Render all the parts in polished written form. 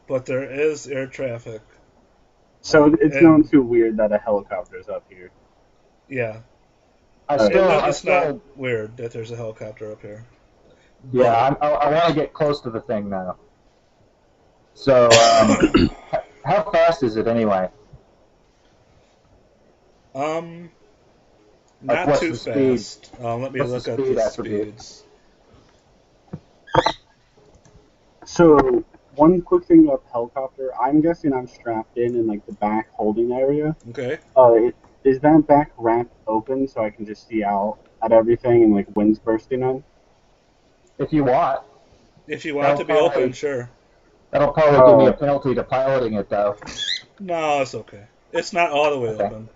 but there is air traffic. So it's And not too weird that a helicopter's up here. yeah, I it's not still, weird that there's a helicopter up here. yeah, But I want to get close to the thing now. So, how fast is it anyway? um, Like, not what's too the speed? fast. Let me What's the look at the speed attribute? speeds. So one quick thing about the helicopter, I'm guessing I'm strapped in like the back holding area. Okay. Is that back ramp open so I can just see out at everything and like winds bursting in? If you want, If you want it that'll to be open, probably sure. that'll probably give me a Oh, penalty to piloting it, though. No, it's okay. It's not all the way Okay. open.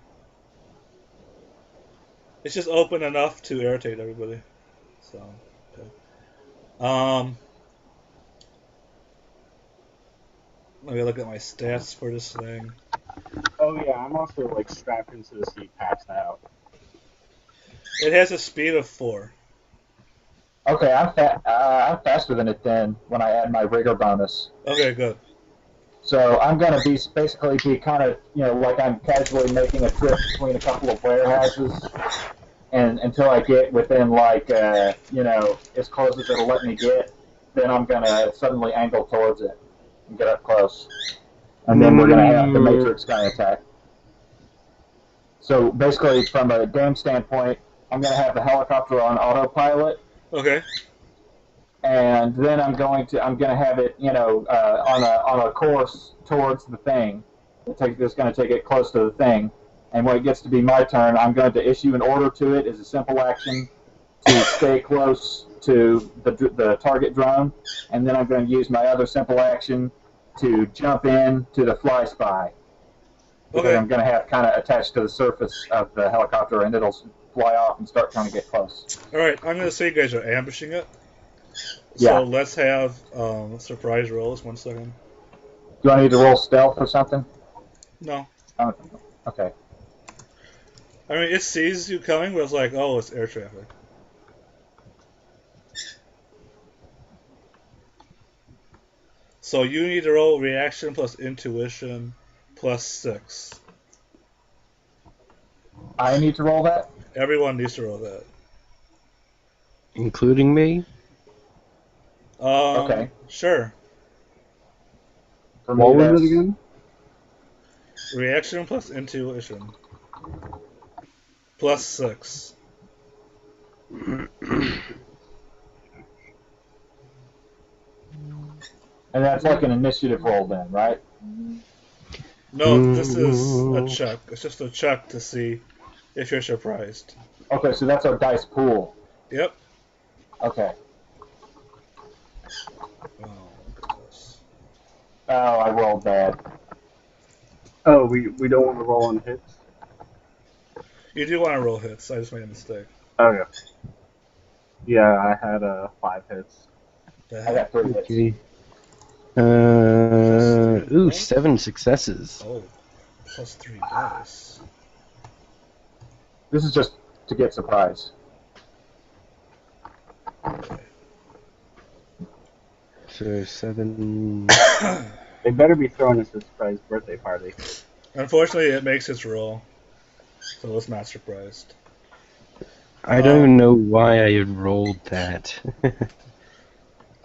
It's just open enough to irritate everybody. So, okay. Let me look at my stats for this thing. oh yeah, I'm also like strapped into the seat, passed out. It has a speed of 4. Okay, I'm faster than it then when I add my rigor bonus. Okay, good. So I'm going to basically be kind of, like I'm casually making a trip between a couple of warehouses, and until I get within like, as close as it'll let me get, then I'm going to suddenly angle towards it and get up close, and then we're going to have the Matrix guy attack. So basically, from a game standpoint, I'm going to have the helicopter on autopilot, Okay. and then I'm going to have it, on a course towards the thing. It's going to take it close to the thing, and when it gets to be my turn, I'm going to issue an order to it as a simple action to stay close to the target drone, and then I'm going to use my other simple action to jump in to the fly spy, because Okay. I'm going to have kind of attached to the surface of the helicopter, and it'll fly off and start trying to get close. All right. I'm gonna say you guys are ambushing it. Yeah. So let's have surprise rolls. 1 second. Do I need to roll stealth or something? No. Okay. I mean, it sees you coming, but it's like, oh, it's air traffic. So you need to roll reaction plus intuition plus 6. I need to roll that? Everyone needs to roll that. Including me? Okay. Sure. For What me, was it again? Reaction plus intuition plus 6. And that's like an initiative roll then, right? No, this is a check. It's just a check to see if you're surprised. Okay, so that's our dice pool. Yep. Okay. Oh, look at this. Oh, I rolled bad. Oh, we don't want to roll on hits. You do want to roll hits. I just made a mistake. Okay. Yeah, I had 5 hits. I got 3 hits. Okay. Ooh, 7 successes. Oh, plus 3 dice. This is just to get surprise. Okay. So 7. They better be throwing us a surprise birthday party. Unfortunately, it makes its roll, so it's not surprised. I don't even know why I rolled that.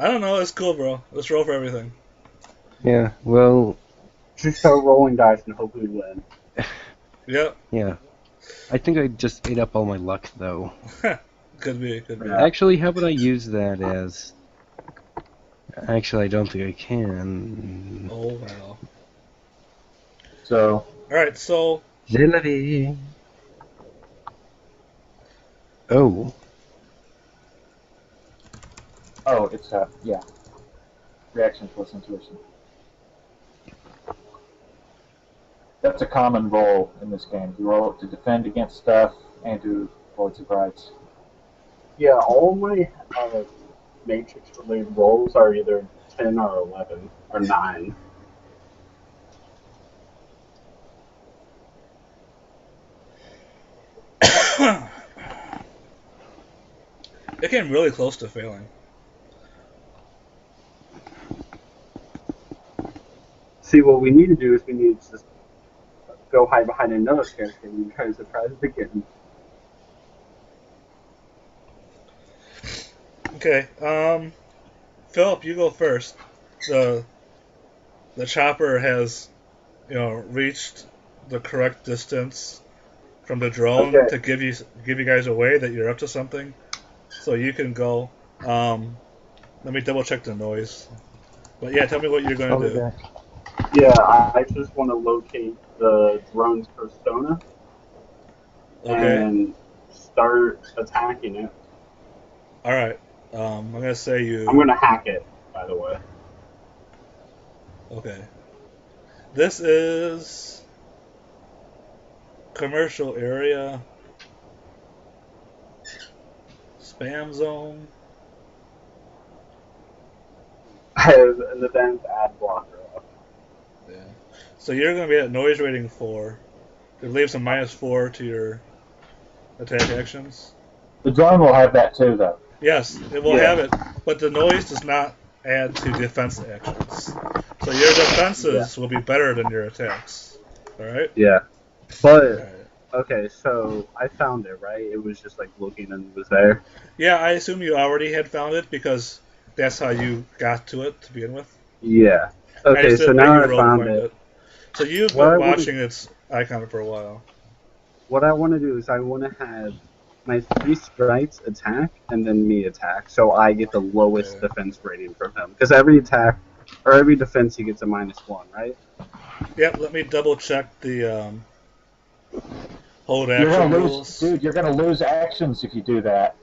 I don't know. It's cool, bro. Let's roll for everything. Yeah, well, Just start rolling dice and hope we win. Yep. yeah. I think I just ate up all my luck, though. Could be. Yeah. Actually, how would I use that as... Actually, I don't think I can. Oh, wow. So, Alright, so... C'est la vie. Oh. it's, yeah. Reaction plus intuition. That's a common roll in this game. You roll it to defend against stuff and to avoid surprise. Yeah, all of my Matrix-related rolls are either 10 or 11 or 9. It came really close to failing. See, what we need to do is we need to just go hide behind another character and try to surprise it again. Okay. Philip, you go first. The chopper has, reached the correct distance from the drone Okay. to give you guys away that you're up to something. So you can go. Let me double check the noise. But yeah, tell me what you're going to do. Okay. Yeah, I just want to locate the drone's persona Okay. and start attacking it. All right. I'm gonna say you. I'm going to hack it, by the way. Okay. This is commercial area. Spam zone. I have an advanced ad blocker up. Yeah. So you're gonna be at noise rating 4. It leaves a -4 to your attack actions. The drone will have that too, though. Yes, it will have it, but the noise does not add to defense actions. So your defenses will be better than your attacks. Alright? Yeah. But, Alright. okay, so I found it, right? It was just like looking and it was there. Yeah, I assume you already had found it because that's how you got to it to begin with. Yeah. I Okay, just so didn't make now you I roll to found find it. it. So you've What I been wanna- watching its icon for a while. What I want to do is I want to have my 3 sprites attack and then me attack, so I get the lowest defense rating from him. Because every attack or every defense he gets a -1, right? Yep, let me double check the hold You're action gonna rules. lose, dude. You're gonna lose actions if you do that.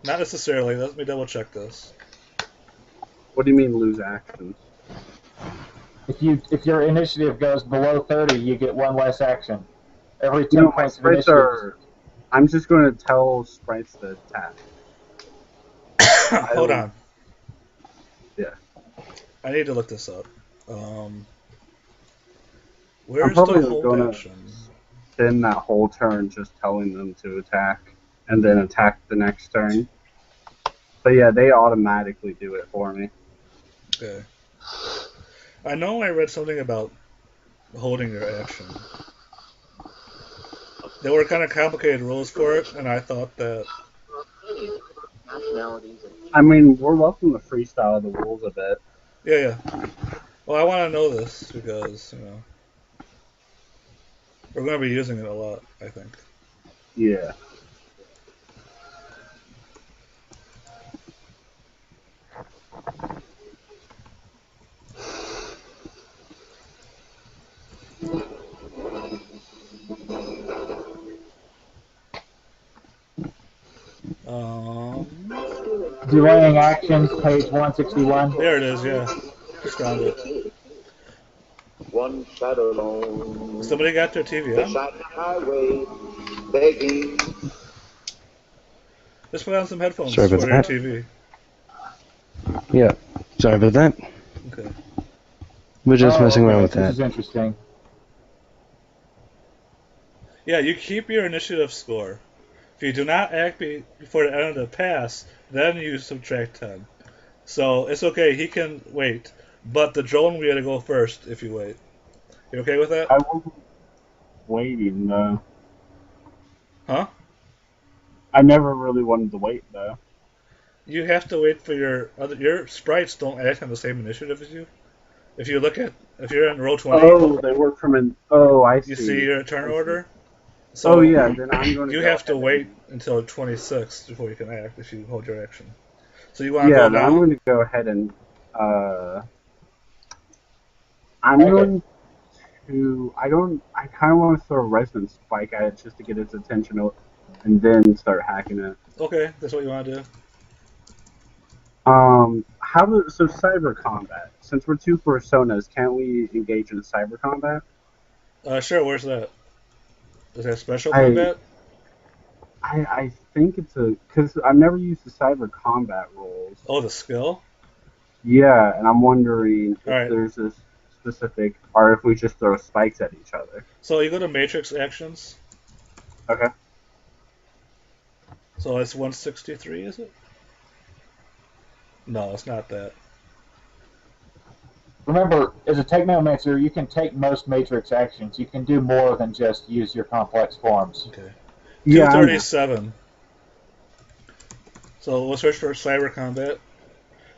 Not necessarily. Let me double check this. What do you mean lose actions? If your initiative goes below 30, you get 1 less action. Every 10 No, my points of sprites initiative. are. I'm just going to tell sprites to attack. Hold on. Yeah. I need to look this up. I'm Where's probably the hold going to action? spend that whole turn just telling them to attack, and then attack the next turn. But yeah, they automatically do it for me. Okay. I know I read something about holding your action. There were kind of complicated rules for it, and I thought that. I mean, we're welcome to freestyle the rules a bit. Yeah. Well, I want to know this because, we're going to be using it a lot, I think. Yeah. Delaying actions, page 161. There it is, yeah. Just found it. One shadow alone. Somebody got their TV on? Beside the highway, begging. Just put on some headphones Sorry for about your that. TV. Yeah, sorry about that. Okay. We're just messing around with This that. is interesting. Yeah, you keep your initiative score. If you do not act before the end of the pass, then you subtract 10. So it's okay, he can wait. But the drone we gotta go first if you wait. You okay with that? I wasn't waiting, though. Huh? I never really wanted to wait, though. You have to wait for your sprites don't act on the same initiative as you. If you're in roll 20, Oh, they work from an. Oh, I see. you see your turn I order. see. So Oh yeah, then I'm going to. you go have to ahead wait and- until 26 before you can act if you hold your action. So you want to Yeah, go then I'm now? going to go ahead and. I'm going to. I don't. I kind of want to throw a resonance spike at it just to get its attention, and then start hacking it. Okay, that's what you want to do. So cyber combat. Since we're 2 personas, can't we engage in cyber combat? Sure. Where's that? Is that special I- combat? I think it's because I've never used the cyber combat rules. Oh, the skill. Yeah, and I'm wondering if Alright. there's a specific, or if we just throw spikes at each other. So you go to Matrix Actions. Okay. So it's 163, is it? No, it's not that. remember, as a Technomancer, you can take most Matrix actions. You can do more than just use your complex forms. Okay. Yeah, I know. 237. So we'll search for cyber combat.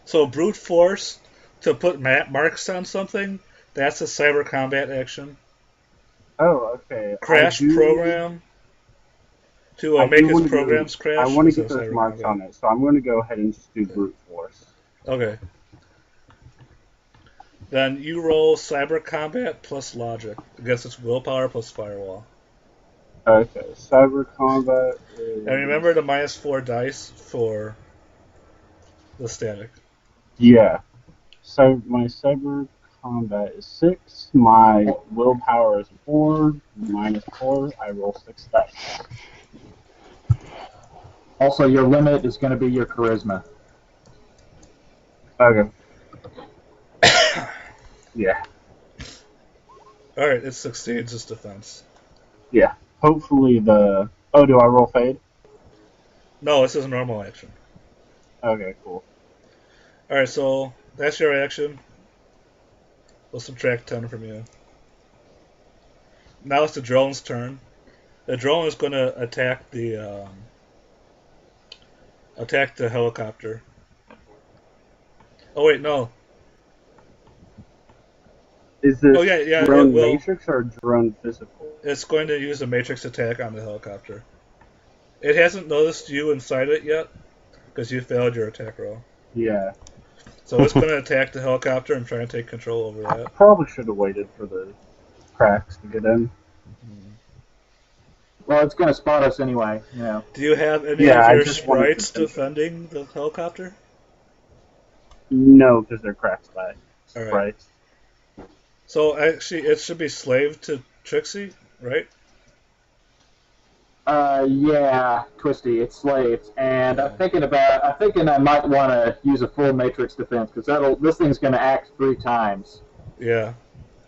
So brute force to put marks on something, that's a cyber combat action. Oh, okay. Crash program to I make do its want to programs I crash. want to Is get a those cyber marks combat. on it, so I'm going to go ahead and just do brute force. Okay. Then you roll cyber combat plus logic against its willpower plus firewall. Okay, cyber combat is... And remember the -4 dice for the static. Yeah. So my cyber combat is 6. My willpower is 4. -4. I roll 6 dice. Also, your limit is going to be your charisma. Okay. Yeah. Alright, it succeeds its defense. Yeah. Hopefully the... Oh, do I roll fade? No, this is a normal action. Okay, cool. Alright, so that's your action. We'll subtract 10 from you. Now it's the drone's turn. The drone is going to attack the helicopter. Oh wait, no. Is this yeah, drone it will. matrix or drone physical? It's going to use a matrix attack on the helicopter. It hasn't noticed you inside it yet because you failed your attack roll. Yeah. So it's going to attack the helicopter and try and take control over that. Probably should have waited for the cracks to get in. Well, it's going to spot us anyway, you know. Do you have any Yeah, of I your just wanted to sprites think- defending the helicopter? No, because they're cracked by All right. sprites. So actually, it should be slave to Trixie, right? Yeah, Twisty, it's slaves, and I'm thinking I might want to use a full matrix defense because this thing's going to act 3 times. Yeah.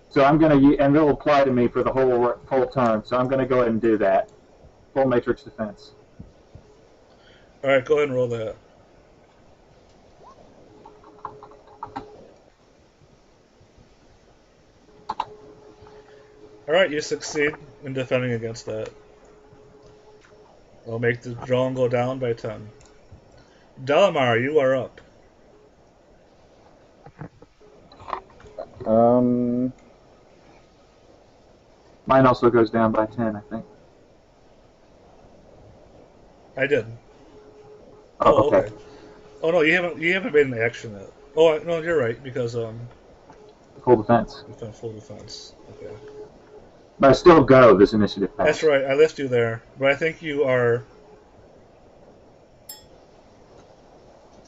So I'm going to, and it'll apply to me for the whole turn. So I'm going to go ahead and do that, full matrix defense. All right, go ahead and roll that. All right, you succeed in defending against that. I'll make the drone go down by 10. Delamar, you are up. Mine also goes down by 10, I think. I did. Oh, okay. Oh no, you haven't made an action yet. Oh no, you're right because Full defense. you've done full defense. Okay. But I still go this initiative pass. That's right. I left you there, but I think you are.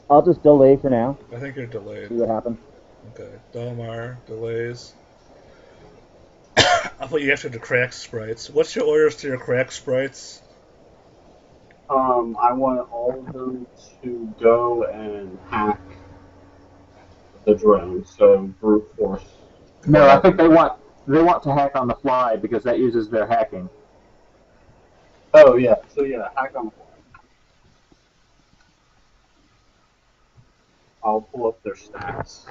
I'll just delay for now. I think you're delayed. See what happens. Okay, Delamar delays. I'll put you after the crack sprites. What's your orders to your crack sprites? I want all of them to go and hack the drone, so brute force. No, I think they want to hack on the fly because that uses their hacking. Oh yeah, so yeah, hack on the fly. I'll pull up their stats.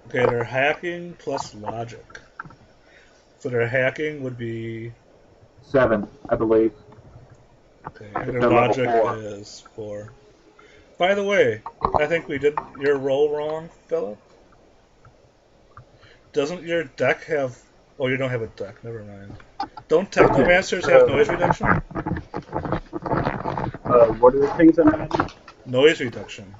Okay, they're hacking plus logic. So their hacking would be 7, I believe. okay, and their They're level logic 4. is 4. By the way, I think we did your roll wrong, Philip. Doesn't your deck have? Oh, you don't have a deck. Never mind. Don't Technomancers have noise reduction? What are the things I'm adding? Noise reduction.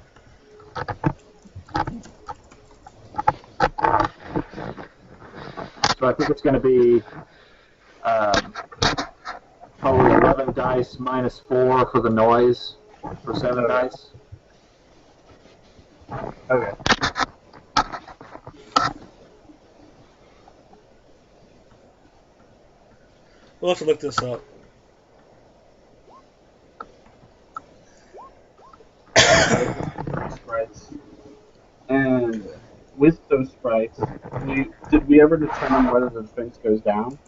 So I think it's going to be probably 11 dice minus 4 for the noise for 7 dice. Okay. We'll have to look this up. Sprites. And with those sprites, did we ever determine whether the defense goes down?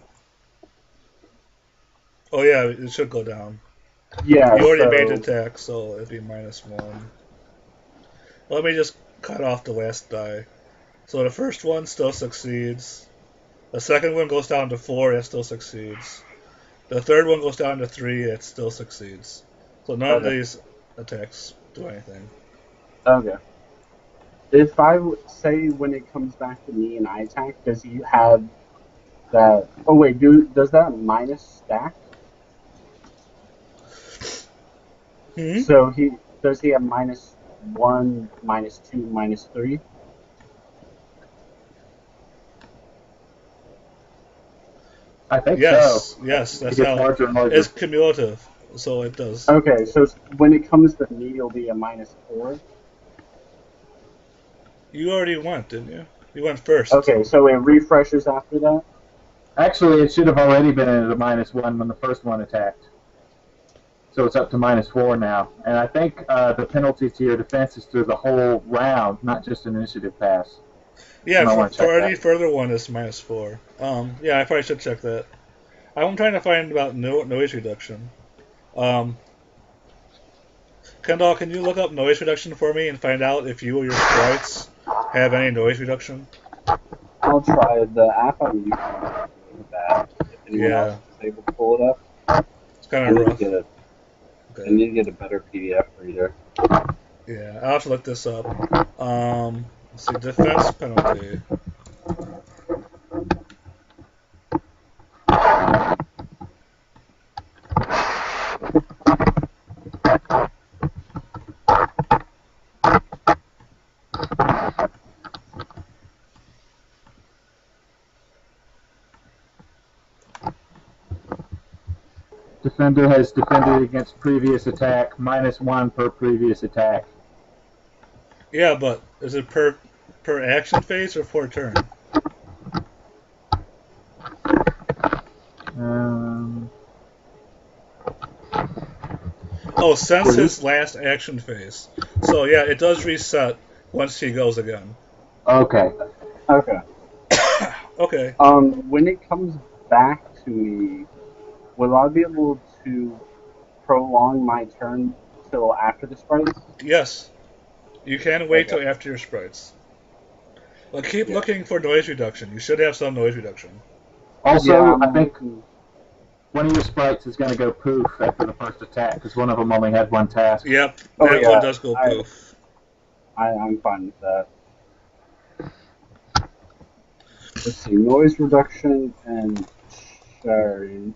Oh yeah, it should go down. Yeah. You already so, made the attack, so it'd be -1. Let me just cut off the last die. So the first one still succeeds. The second one goes down to 4, it still succeeds. The third one goes down to 3, it still succeeds. So none of Okay. these attacks do anything. Okay. If I say when it comes back to me and I attack, does he have that? Oh wait, does that minus stack? So does he have -1, -2, -3? I think Yes, so. yes, It that's gets how larger and larger. it's cumulative, so it does. Okay, so when it comes to me, it'll be a -4. You already went, didn't you? You went first. Okay, so it refreshes after that. Actually, it should have already been at a -1 when the first one attacked. So it's up to -4 now. And I think the penalty to your defense is through the whole round, not just an initiative pass. Yeah, I want to check for any that. further one is -4. Yeah, I probably should check that. I'm trying to find about noise reduction. Kendall, can you look up noise reduction for me and find out if you or your sprites have any noise reduction? I'll try the app I'm using. Is bad. If anyone else is able to pull it up, It's kind I of need to rough. get I Okay. need to get a better PDF reader. Yeah, I'll have to look this up. Let's see, defense penalty. Defender has defended against previous attack, -1 per previous attack. Yeah, but is it per action phase or per turn? Oh, since his last action phase. So yeah, it does reset once he goes again. Okay. Okay. Okay. When it comes back to me, will I be able to prolong my turn till after the sprites? Yes. You can wait Okay. till after your sprites. But keep Yeah. looking for noise reduction. You should have some noise reduction. Also, Yeah, I think one of your sprites is going to go poof after the first attack because one of them only had one task. Yep, Oh, that yeah, one does go poof. I'm fine with that. Let's see, noise reduction and sharing.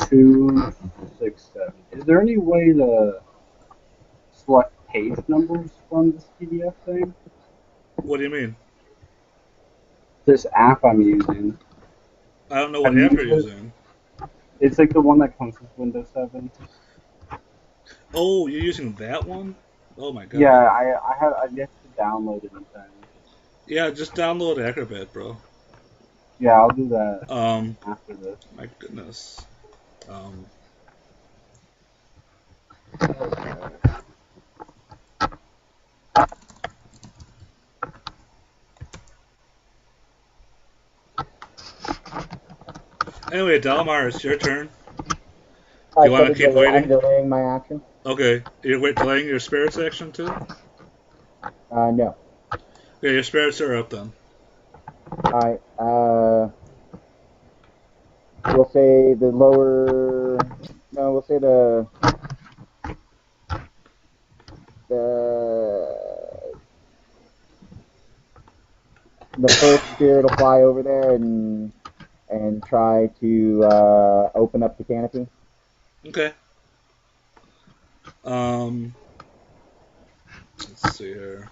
2, 6, 7. Is there any way to select page numbers from this PDF thing? What do you mean? This app I'm using. I don't know Have what you app you're used it? using. It's like the one that comes with Windows 7. Oh, you're using that one? Oh my god. Yeah, I've yet to download anything. Yeah, just download Acrobat, bro. Yeah, I'll do that after this. My goodness. Anyway, Dalmar, it's your turn. You want to keep waiting? I'm delaying my action. Okay. You're delaying your spirits action too? No. Okay, your spirits are up then. Alright, we'll say the lower, no, we'll say the first spirit will fly over there and try to open up the canopy. Okay. Let's see here.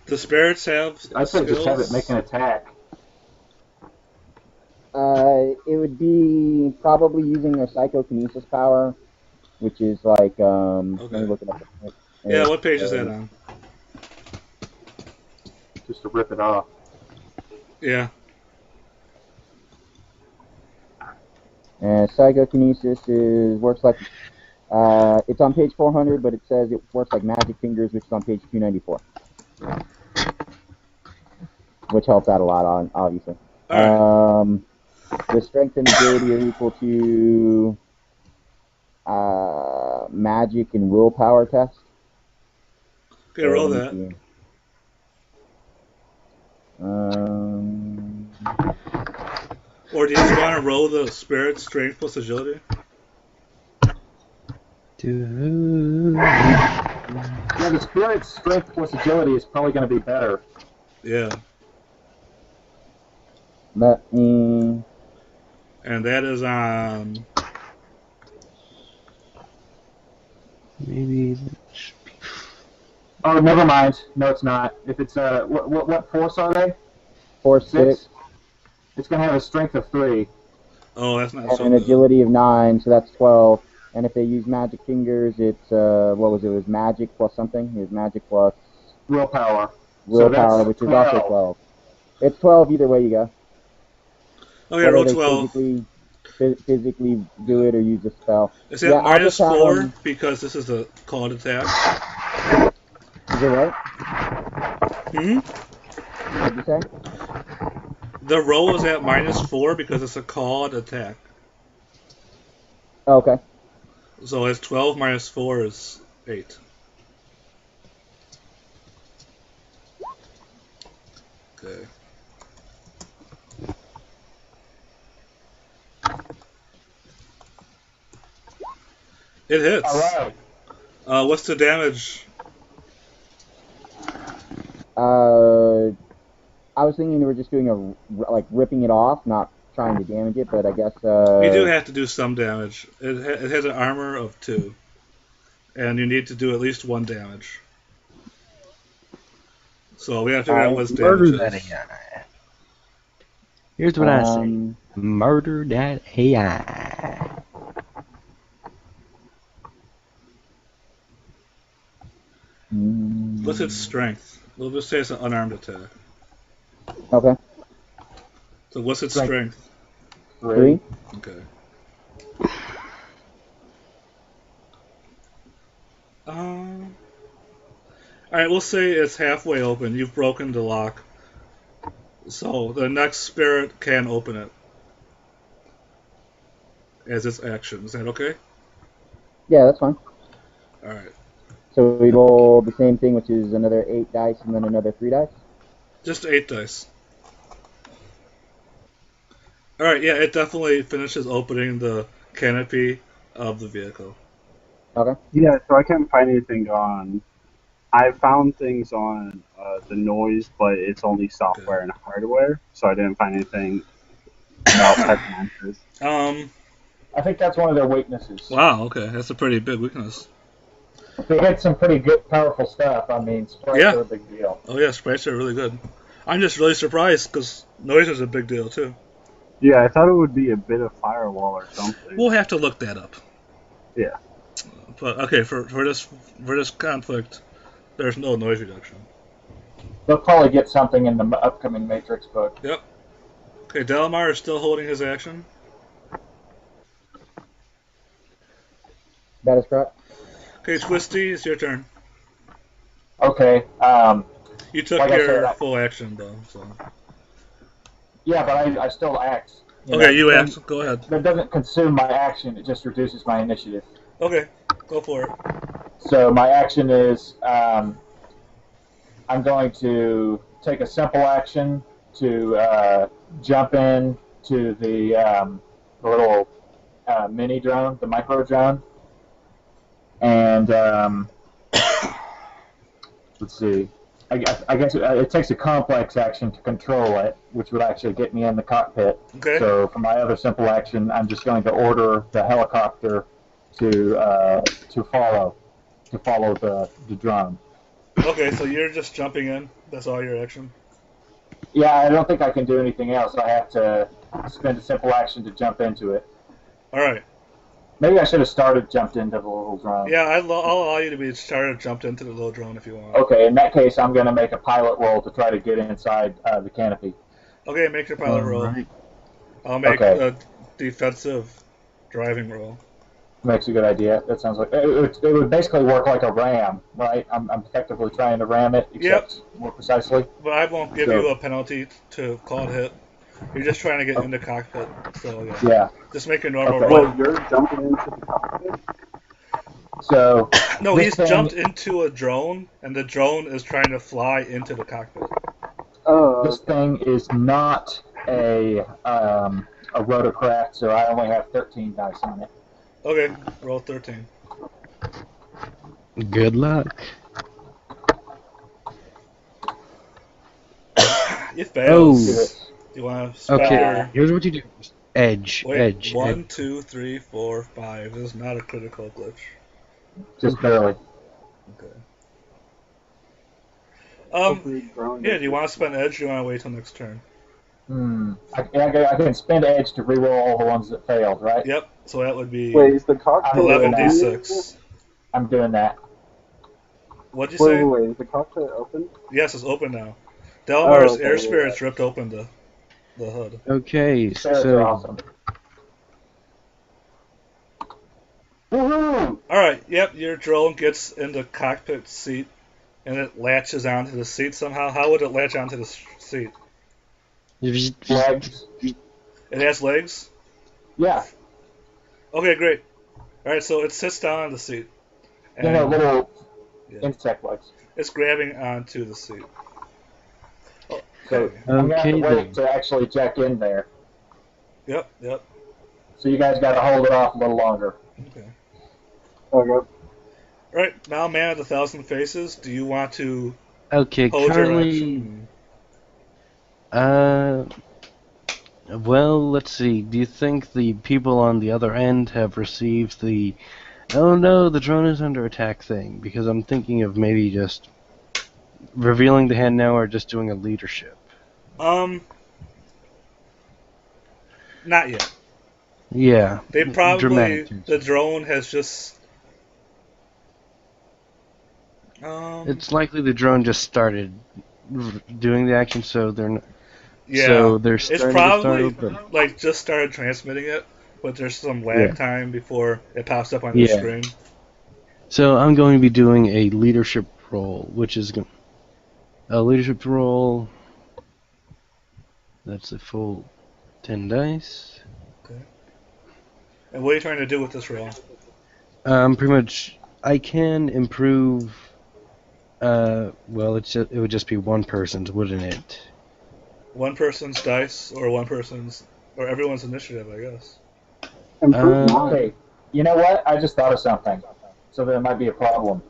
The spirits have I'd say just have it skills? make an attack. It would be probably using their psychokinesis power, which is like, let me look it up. Yeah, what page is that on? Just to rip it off. Yeah. And psychokinesis works like, it's on page 400, but it says it works like magic fingers, which is on page 294. Which helps out a lot, obviously. Alright. The strength and agility are equal to magic and willpower test. Okay, roll that. Or do you just want to roll the spirit strength plus agility? Yeah, the spirit's strength plus agility is probably going to be better. Yeah. Let me. And that is on. Maybe. Oh, never mind. No, it's not. If it's what force are they? 4, 6, It's going to have a strength of 3. Oh, that's not and so an good. agility of 9, so that's 12. And if they use magic fingers, it's what was it? It was magic plus something. It was magic plus Willpower. willpower, So which that's is also 12. It's 12 either way you go. Okay, Whether roll they 12. physically do it or use a spell. Is that Yeah, I'll minus just have 4 them- because this is a called attack? Is it what? Hmm? What did you say? The roll is at minus 4 because it's a called attack. Oh, okay. So it's 12 minus 4 is 8. Okay. It hits. all right. What's the damage? I was thinking they were just doing like ripping it off, not trying to damage it, but I guess. You do have to do some damage. It has an armor of 2. And you need to do at least 1 damage. So we have to figure out what's damage Murder that is. AI. Here's what I say. Murder that AI. What's its strength? We'll just say it's an unarmed attack. Okay. So what's its strength? 3. Okay. Alright, we'll say it's halfway open. You've broken the lock. So the next spirit can open it. As its action. Is that okay? Yeah, that's fine. Alright. So we roll the same thing, which is another 8 dice and then another 3 dice? Just 8 dice. Alright, yeah, it definitely finishes opening the canopy of the vehicle. Okay. Yeah, so I couldn't find anything on. I found things on the noise, but it's only software and hardware, so I didn't find anything about pet monsters. I think that's one of their weaknesses. Wow, okay, that's a pretty big weakness. They had some pretty good, powerful stuff. I mean, sprites Yeah. are a big deal. Oh yeah, sprites are really good. I'm just really surprised because noise is a big deal too. Yeah, I thought it would be a bit of firewall or something. We'll have to look that up. Yeah. But okay, for this conflict, there's no noise reduction. They'll probably get something in the upcoming Matrix book. Yep. Okay, Delamar is still holding his action. That is correct. Okay, Twisty, it's your turn. Okay. You took Like I your said, full action though, so. Yeah, but I still act. Okay, you and act. Go ahead. That doesn't consume my action. It just reduces my initiative. Okay, go for it. So my action is I'm going to take a simple action to jump in to the little mini drone, the micro drone, and let's see. I guess it takes a complex action to control it, which would actually get me in the cockpit. Okay. So for my other simple action, I'm just going to order the helicopter to follow the drone. Okay, so you're just jumping in. That's all your action. Yeah, I don't think I can do anything else. I have to spend a simple action to jump into it. All right. Maybe I should have jumped into the little drone. Yeah, I'll allow you to be started jumped into the little drone if you want. Okay, in that case, I'm going to make a pilot roll to try to get inside the canopy. Okay, make your pilot roll. Right. I'll make Okay. a defensive driving roll. Makes a good idea. That sounds like it would basically work like a ram, right? I'm effectively trying to ram it, except more precisely. But I won't give So- you a penalty to call it hit. You're just trying to get in the cockpit, so yeah. Yeah. Just make your normal Okay. roll. Well, you're jumping into the cockpit? So No, this he's thing- jumped into a drone, and the drone is trying to fly into the cockpit. This thing is not a rotocraft, so I only have 13 dice on it. Okay, roll 13. Good luck. You failed. Do it. Do you want to spend Okay, your... here's what you do. Edge, Wait, edge, 1, edge. 2, 3, 4, 5. This is not a critical glitch. Just barely. Okay. Hopefully it's growing. Yeah, do you want to spend edge or do you want to wait till next turn? I can spend edge to reroll all the ones that failed, right? Yep, so that would be Wait, is the cockpit 11d6. I'm doing that. What'd you say? Wait, is the cockpit open? Yes, it's open now. Delmar's okay, air yeah, spirits ripped open the hood. Okay, Spirits so are awesome. Woohoo! Alright, yep, your drone gets in the cockpit seat and it latches onto the seat somehow. How would it latch onto the seat? Legs. It has legs? Yeah. Okay, great. Alright, so it sits down on the seat. You know, little Yeah. insect legs. It's grabbing onto the seat. So I'm going to have to Okay, wait then. to actually check in there. Yep. So you guys got to hold it off a little longer. Okay. Okay. Right, now man of the thousand faces, do you want to okay, hold your currently, action? well, let's see. Do you think the people on the other end have received the, oh no, the drone is under attack thing? Because I'm thinking of maybe just revealing the hand now or just doing a leadership. Not yet. Yeah. They probably, dramatic. the drone has just... It's likely the drone just started doing the action, so they're not, yeah, so they're it's starting probably to start, like just started transmitting it, but there's some lag Yeah. time before it pops up on the Yeah. screen. So I'm going to be doing a leadership roll, which is a leadership roll. That's a full 10 dice. And what are you trying to do with this roll? Pretty much, I can improve. Well, it would just be one person's, wouldn't it? One person's dice, or or everyone's initiative, I guess. Improve mine. Okay. You know what? I just thought of something. So there might be a problem.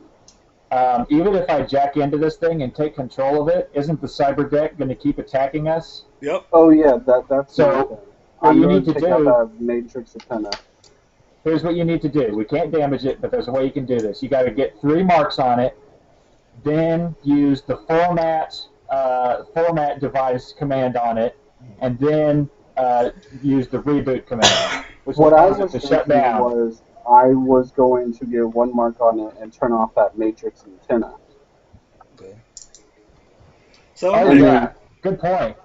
Even if I jack into this thing and take control of it, isn't the cyber deck going to keep attacking us? Yep. Oh yeah, that's So, my thing. what I'm you going need to to take out do- that matrix antenna. Here's what you need to do. We can't damage it, but there's a way you can do this. You got to get 3 marks on it, then use the format device command on it, and then use the reboot command. Which What I was to thinking shut down. was I was going to get 1 mark on it and turn off that matrix antenna. Okay. So Oh yeah, good point.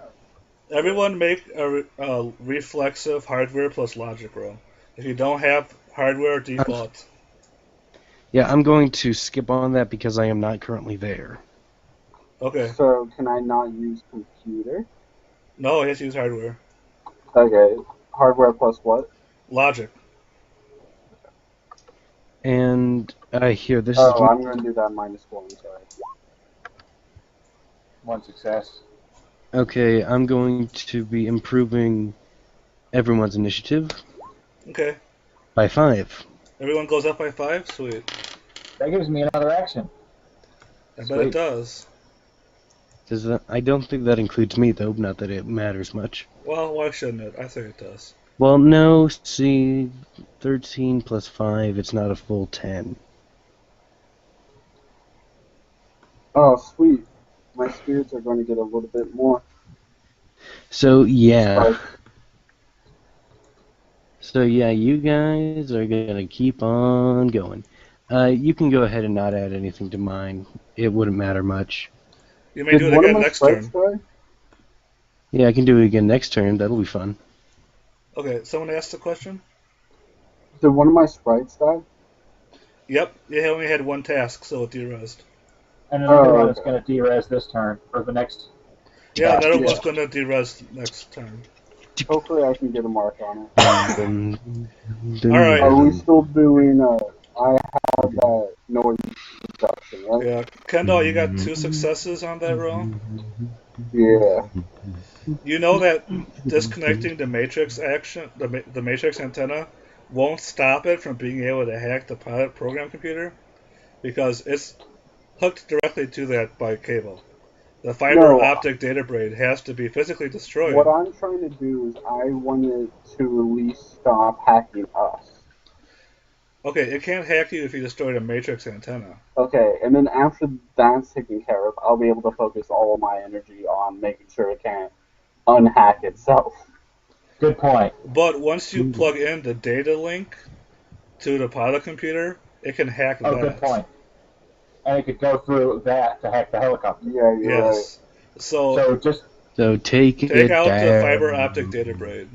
everyone make a reflexive hardware plus logic roll. If you don't have hardware, default. Yeah, I'm going to skip on that because I am not currently there. Okay. So can I not use computer? No, you have to use hardware. Okay, hardware plus what? Logic. And here, this Oh, is. I'm going to do that -1. I'm sorry. 1 success. Okay, I'm going to be improving everyone's initiative Okay. by 5. Everyone goes up by 5? Sweet. That gives me another action. I bet Sweet. it does. Does that? I don't think that includes me, though. Not that it matters much. Well, why shouldn't it? I think it does. Well, no. See, 13 plus 5. It's not a full 10. Oh, sweet. My spirits are going to get a little bit more. So yeah. Sorry. So yeah, you guys are gonna keep on going. You can go ahead and not add anything to mine. It wouldn't matter much. You may Did do it one of again my next sprites turn. die? Yeah, I can do it again next turn. That'll be fun. Okay, someone asked a question? Did one of my sprites die? Yep, you only had 1 task, so it de-resed. And another Oh, one is okay. going to de-res this turn, or the next. Yeah, another yeah. one's going to de-res next turn. Hopefully I can get a mark on it. Alright. Are we still doing, I have that noise reduction, right? Yeah, Kendall, you got 2 successes on that roll? Yeah. You know that disconnecting the matrix action, the matrix antenna, won't stop it from being able to hack the pilot program computer because it's hooked directly to that by cable. The fiber No, optic data braid has to be physically what destroyed. I'm trying to do is I wanted to at least stop hacking us. Okay, it can't hack you if you destroy the matrix antenna. Okay, and then after that's taken care of, I'll be able to focus all of my energy on making sure it can't unhack itself. Good point. But once you plug in the data link to the pilot computer, it can hack Oh, good that. point. And it could go through that to hack the helicopter. Yeah, you're right. Yes. So So just So take take it out the down. fiber optic data braid.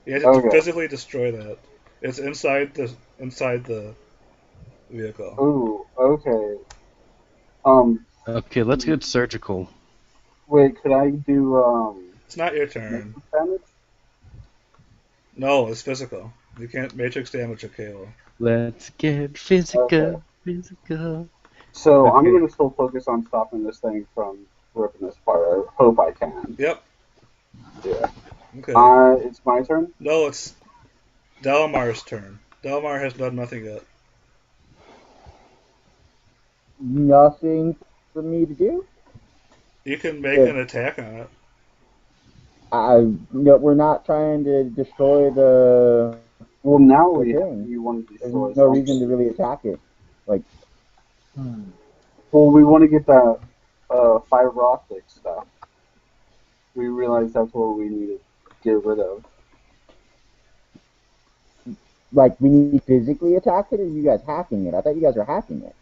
You have to Okay. physically destroy that. It's inside the vehicle. Ooh, okay. Um, Okay, let's get surgical. wait, could I do, It's not your turn. matrix damage? No, it's physical. You can't matrix damage a cable. Let's get Okay. physical. Physical. So I'm Okay. gonna still focus on stopping this thing from ripping this apart. I hope I can. Yep. Yeah. Okay. It's my turn? No, it's Delmar's turn. Delmar has done nothing yet. Nothing for me to do. You can make Yeah. an attack on it. No, we're not trying to destroy the Well, now the we thing. you want to There's destroy no reason to something. really attack it. Like, Well, we want to get that fiber optic stuff. We realize that's what we need to get rid of. we need to physically attack it, or are you guys hacking it? I thought you guys were hacking it.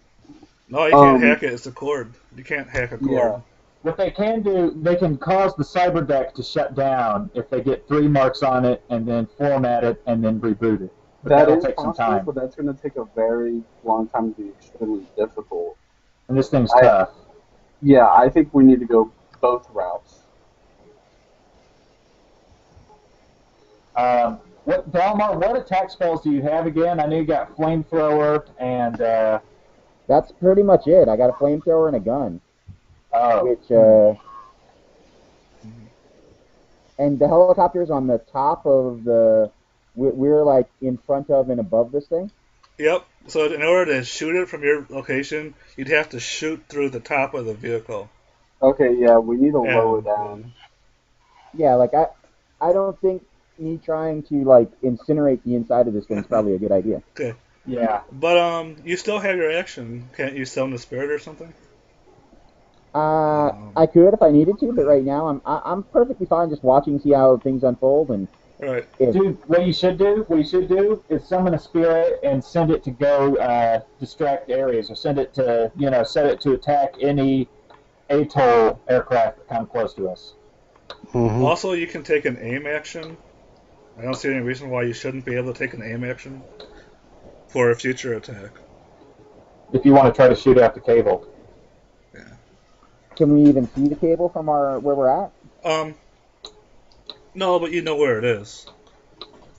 No, you can't hack it. It's a cord. You can't hack a cord. Yeah. what they can do, they can cause the cyber deck to shut down if they get 3 marks on it and then format it and then reboot it. But That that'll is take some possible, time. but that's going to take a very long time to be extremely difficult. And this thing's I- tough. Yeah, I think we need to go both routes. What attack spells do you have again? I know you got flamethrower and That's pretty much it. I got a flamethrower and a gun, oh, which and the helicopter's on the top of the. We're like in front of and above this thing. Yep. So in order to shoot it from your location, you'd have to shoot through the top of the vehicle. Okay, yeah, we need to lower And, down. Yeah, I don't think me trying to like incinerate the inside of this thing is probably a good idea. Okay. yeah. But you still have your action. Can't you summon the spirit or something? I could if I needed to, but right now I'm perfectly fine just watching, see how things unfold, and Right. Dude, what you should do is summon a spirit and send it to go distract areas, or send it to set it to attack any atoll aircraft that come close to us. Mhm. Also, you can take an aim action. I don't see any reason why you shouldn't be able to take an aim action for a future attack. If you want to try to shoot out the cable. can we even see the cable from where we're at? No, but you know where it is.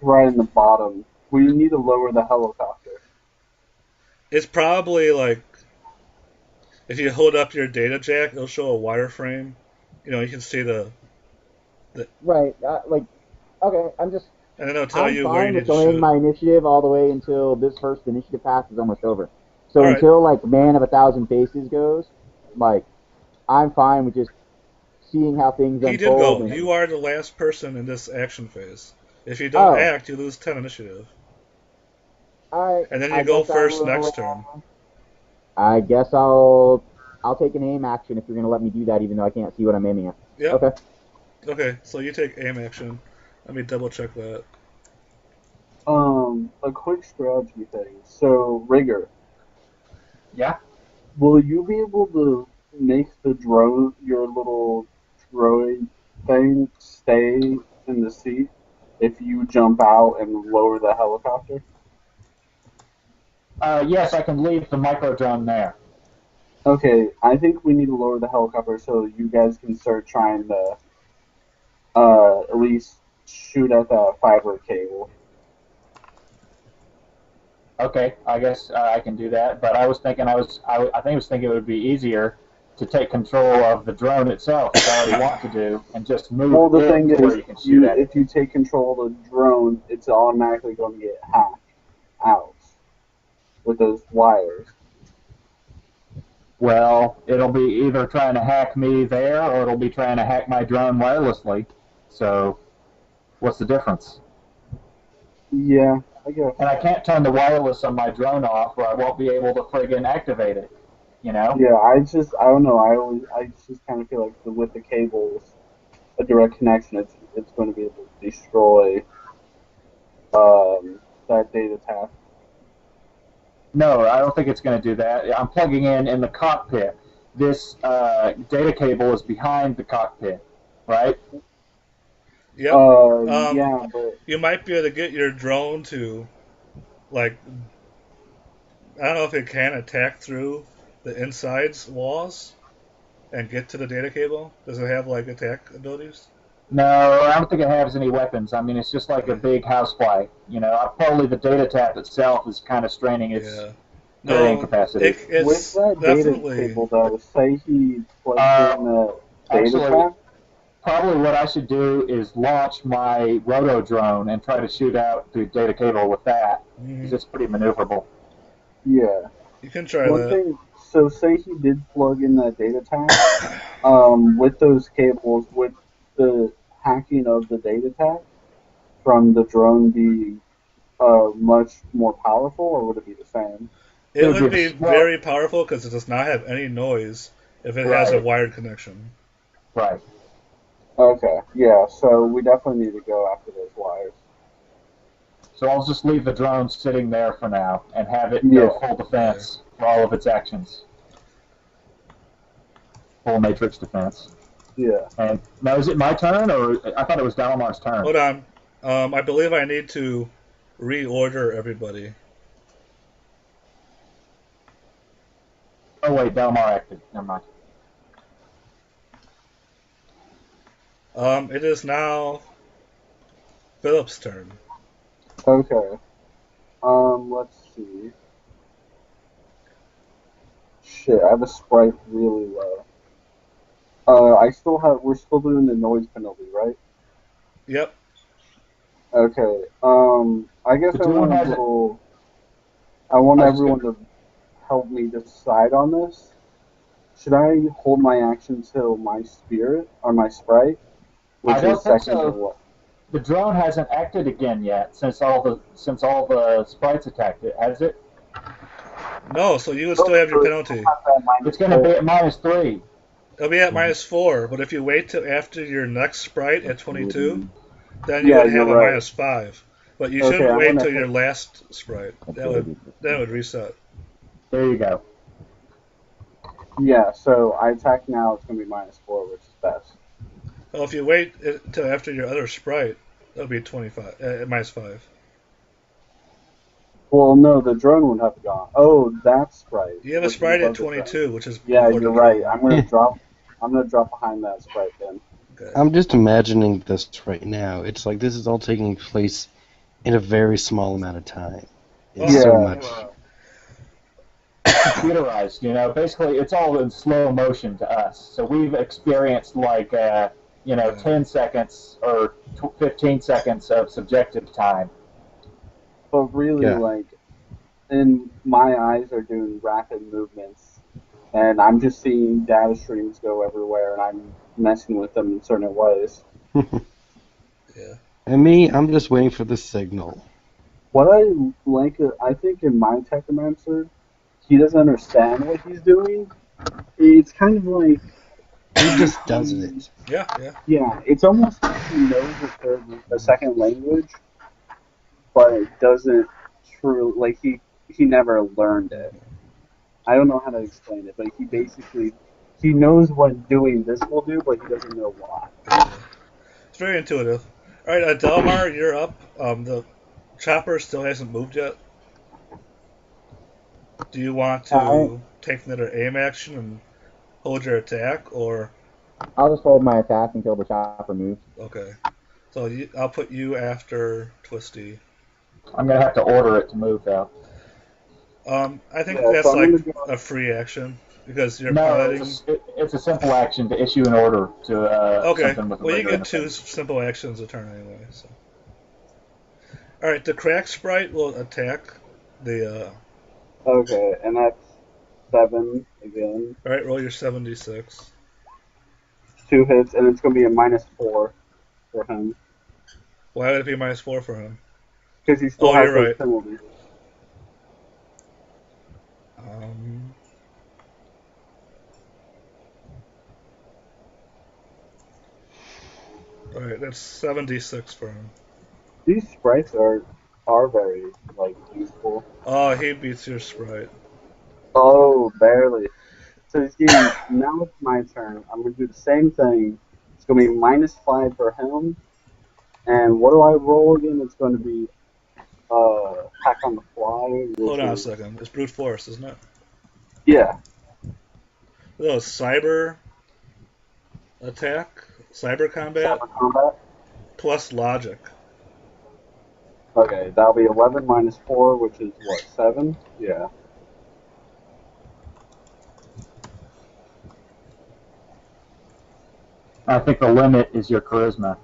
Right in the bottom. We need to lower the helicopter. It's probably like if you hold up your data jack, it'll show a wireframe. You can see Right, okay, and then it'll tell I'm you where you fine need with to delaying shoot. my initiative all the way until this first initiative pass is almost over. So All right. until like Man of 1,000 Faces goes, I'm fine with just seeing how things He did unfold. go. And You are the last person in this action phase. If you don't Oh. act, you lose 10 initiative. I And then you I go guess I first will, next turn. I guess I'll take an aim action if you're gonna let me do that, even though I can't see what I'm aiming at. Yep. Okay. Okay, so you take aim action. Let me double check that. A quick strategy thing. So, Rigger, Yeah. will you be able to make the drone, your little droid thing, stay in the seat if you jump out and lower the helicopter? Yes, I can leave the micro drone there. Okay, I think we need to lower the helicopter so you guys can start trying to at least shoot at that fiber cable. Okay, I guess I can do that. But I was thinking I think it would be easier to take control of the drone itself, which I already want to do, and just move Well, the it thing to is, where you can shoot at it. if you take control of the drone, it's automatically going to get hacked out with those wires. Well, it'll be either trying to hack me there, or it'll be trying to hack my drone wirelessly. So, what's the difference? Yeah, I guess. And I can't turn the wireless on my drone off, or I won't be able to friggin' activate it. You know? Yeah, I don't know. I just kind of feel like with the cables, a direct connection, it's going to be able to destroy that data tap. No, I don't think it's going to do that. I'm plugging in the cockpit. This data cable is behind the cockpit, right? Yep. Yeah, but You might be able to get your drone to, like, I don't know if it can attack through the inside's walls and get to the data cable. Does it have, like, attack abilities? No, I don't think it has any weapons. I mean, it's just like a big housefly. You know, probably the data tap itself is kind of straining its carrying capacity. with that definitely. data cable, though, say he plugs in the data tap. Probably what I should do is launch my roto drone and try to shoot out the data cable with that, because it's pretty maneuverable. Yeah. You can try that. So say he did plug in that data tap, with those cables, would the hacking of the data tap from the drone be much more powerful, or would it be the same? It would be very powerful because it does not have any noise if it has a wired connection. Right. Okay, yeah, so we definitely need to go after those wires. So I'll just leave the drone sitting there for now and have it go full defense for all of its actions. Full matrix defense. Yeah. And now, is it my turn, or I thought it was Dalamar's turn? Hold on. I believe I need to reorder everybody. Oh wait, Dalamar acted. Never mind. It is now Philip's turn. Okay. Let's see. Shit, I have a sprite really low. We're still doing the noise penalty, right? Yep. Okay. I guess I want everyone to help me decide on this. Should I hold my action till my spirit or my sprite, which I don't is think second so. to what? The drone hasn't acted again yet since all the sprites attacked it, has it? No, so you would still have your penalty. It's going to be at -3. It'll be at -4, but if you wait till after your next sprite at 22, then you would have a -5. But you shouldn't wait till your last sprite. That would reset. There you go. Yeah, so I attack now, it's going to be -4, which is best. Well, if you wait till after your other sprite, it'll be 25, -5. Well, no, the drone would have gone. Oh, that's right. You have a sprite at 22, which is you're right. I'm gonna drop behind that sprite then. Okay. I'm just imagining this right now. It's like this is all taking place in a very small amount of time. It's so much. Computerized, you know. Basically, it's all in slow motion to us. So we've experienced 10 seconds or 15 seconds of subjective time. But really, and my eyes are doing rapid movements, and I'm just seeing data streams go everywhere, and I'm messing with them in certain ways. Yeah. And me, I'm just waiting for the signal. What I think in my Technomancer, he doesn't understand what he's doing. It's kind of like he just does it. Yeah. Yeah, it's almost like he knows a second language, but it doesn't truly, he never learned it. I don't know how to explain it, but he knows what doing this will do, but he doesn't know why. It's very intuitive. All right, Delmar, you're up. The chopper still hasn't moved yet. Do you want to take another aim action and hold your attack, or? I'll just hold my attack until the chopper moves. Okay. So I'll put you after Twisty. I'm going to have to order it to move, though. I think that's like a free action. because you're No, piloting. it's a simple action to issue an order to Okay. something with a Well, you regular get 2 interface. simple actions a turn anyway. So. All right. The crack sprite will attack the. Okay, and that's 7 again. All right. Roll your 76. 2 hits, and it's going to be a -4 for him. Why would it be -4 for him? Because he still Oh, has you're those right. penalties. All right. That's 76 for him. These sprites are very like useful. Oh, he beats your sprite. Oh, barely. So he's getting. Now it's my turn. I'm gonna do the same thing. It's gonna be -5 for him. And what do I roll again? It's going to be hack on the fly. Hold Which on a is, second. It's brute force, isn't it? yeah. Oh, cyber attack, cyber combat Cyber combat. plus logic. Okay, that'll be 11 -4, which is what, 7? Yeah. I think the limit is your charisma.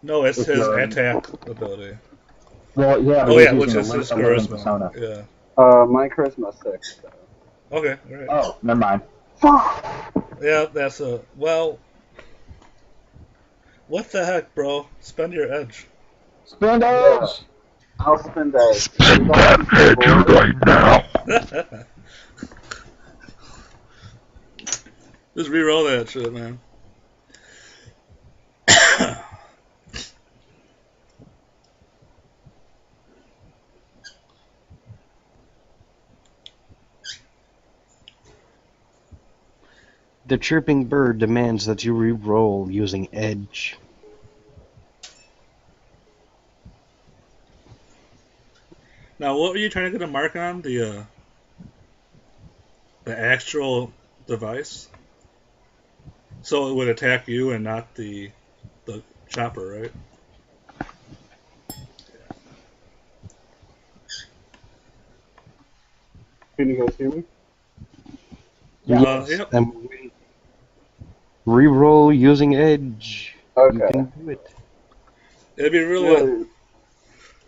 No, it's If his you're- attack ability. Well, yeah, but Oh he's yeah, which using is his a living charisma. persona. Yeah. My charisma 6. So. Okay. All right. Oh, never mind. Yeah, that's a well. What the heck, bro? Spend your edge. Spend Yeah. edge. I'll spend that. Just re-roll that shit, man. The chirping bird demands that you re-roll using edge. Now, what were you trying to get a mark on? The actual device? So it would attack you and not the chopper, right? Can you guys hear me? Yes. Yep. And re-roll using edge. You Okay. can do it. It'd be really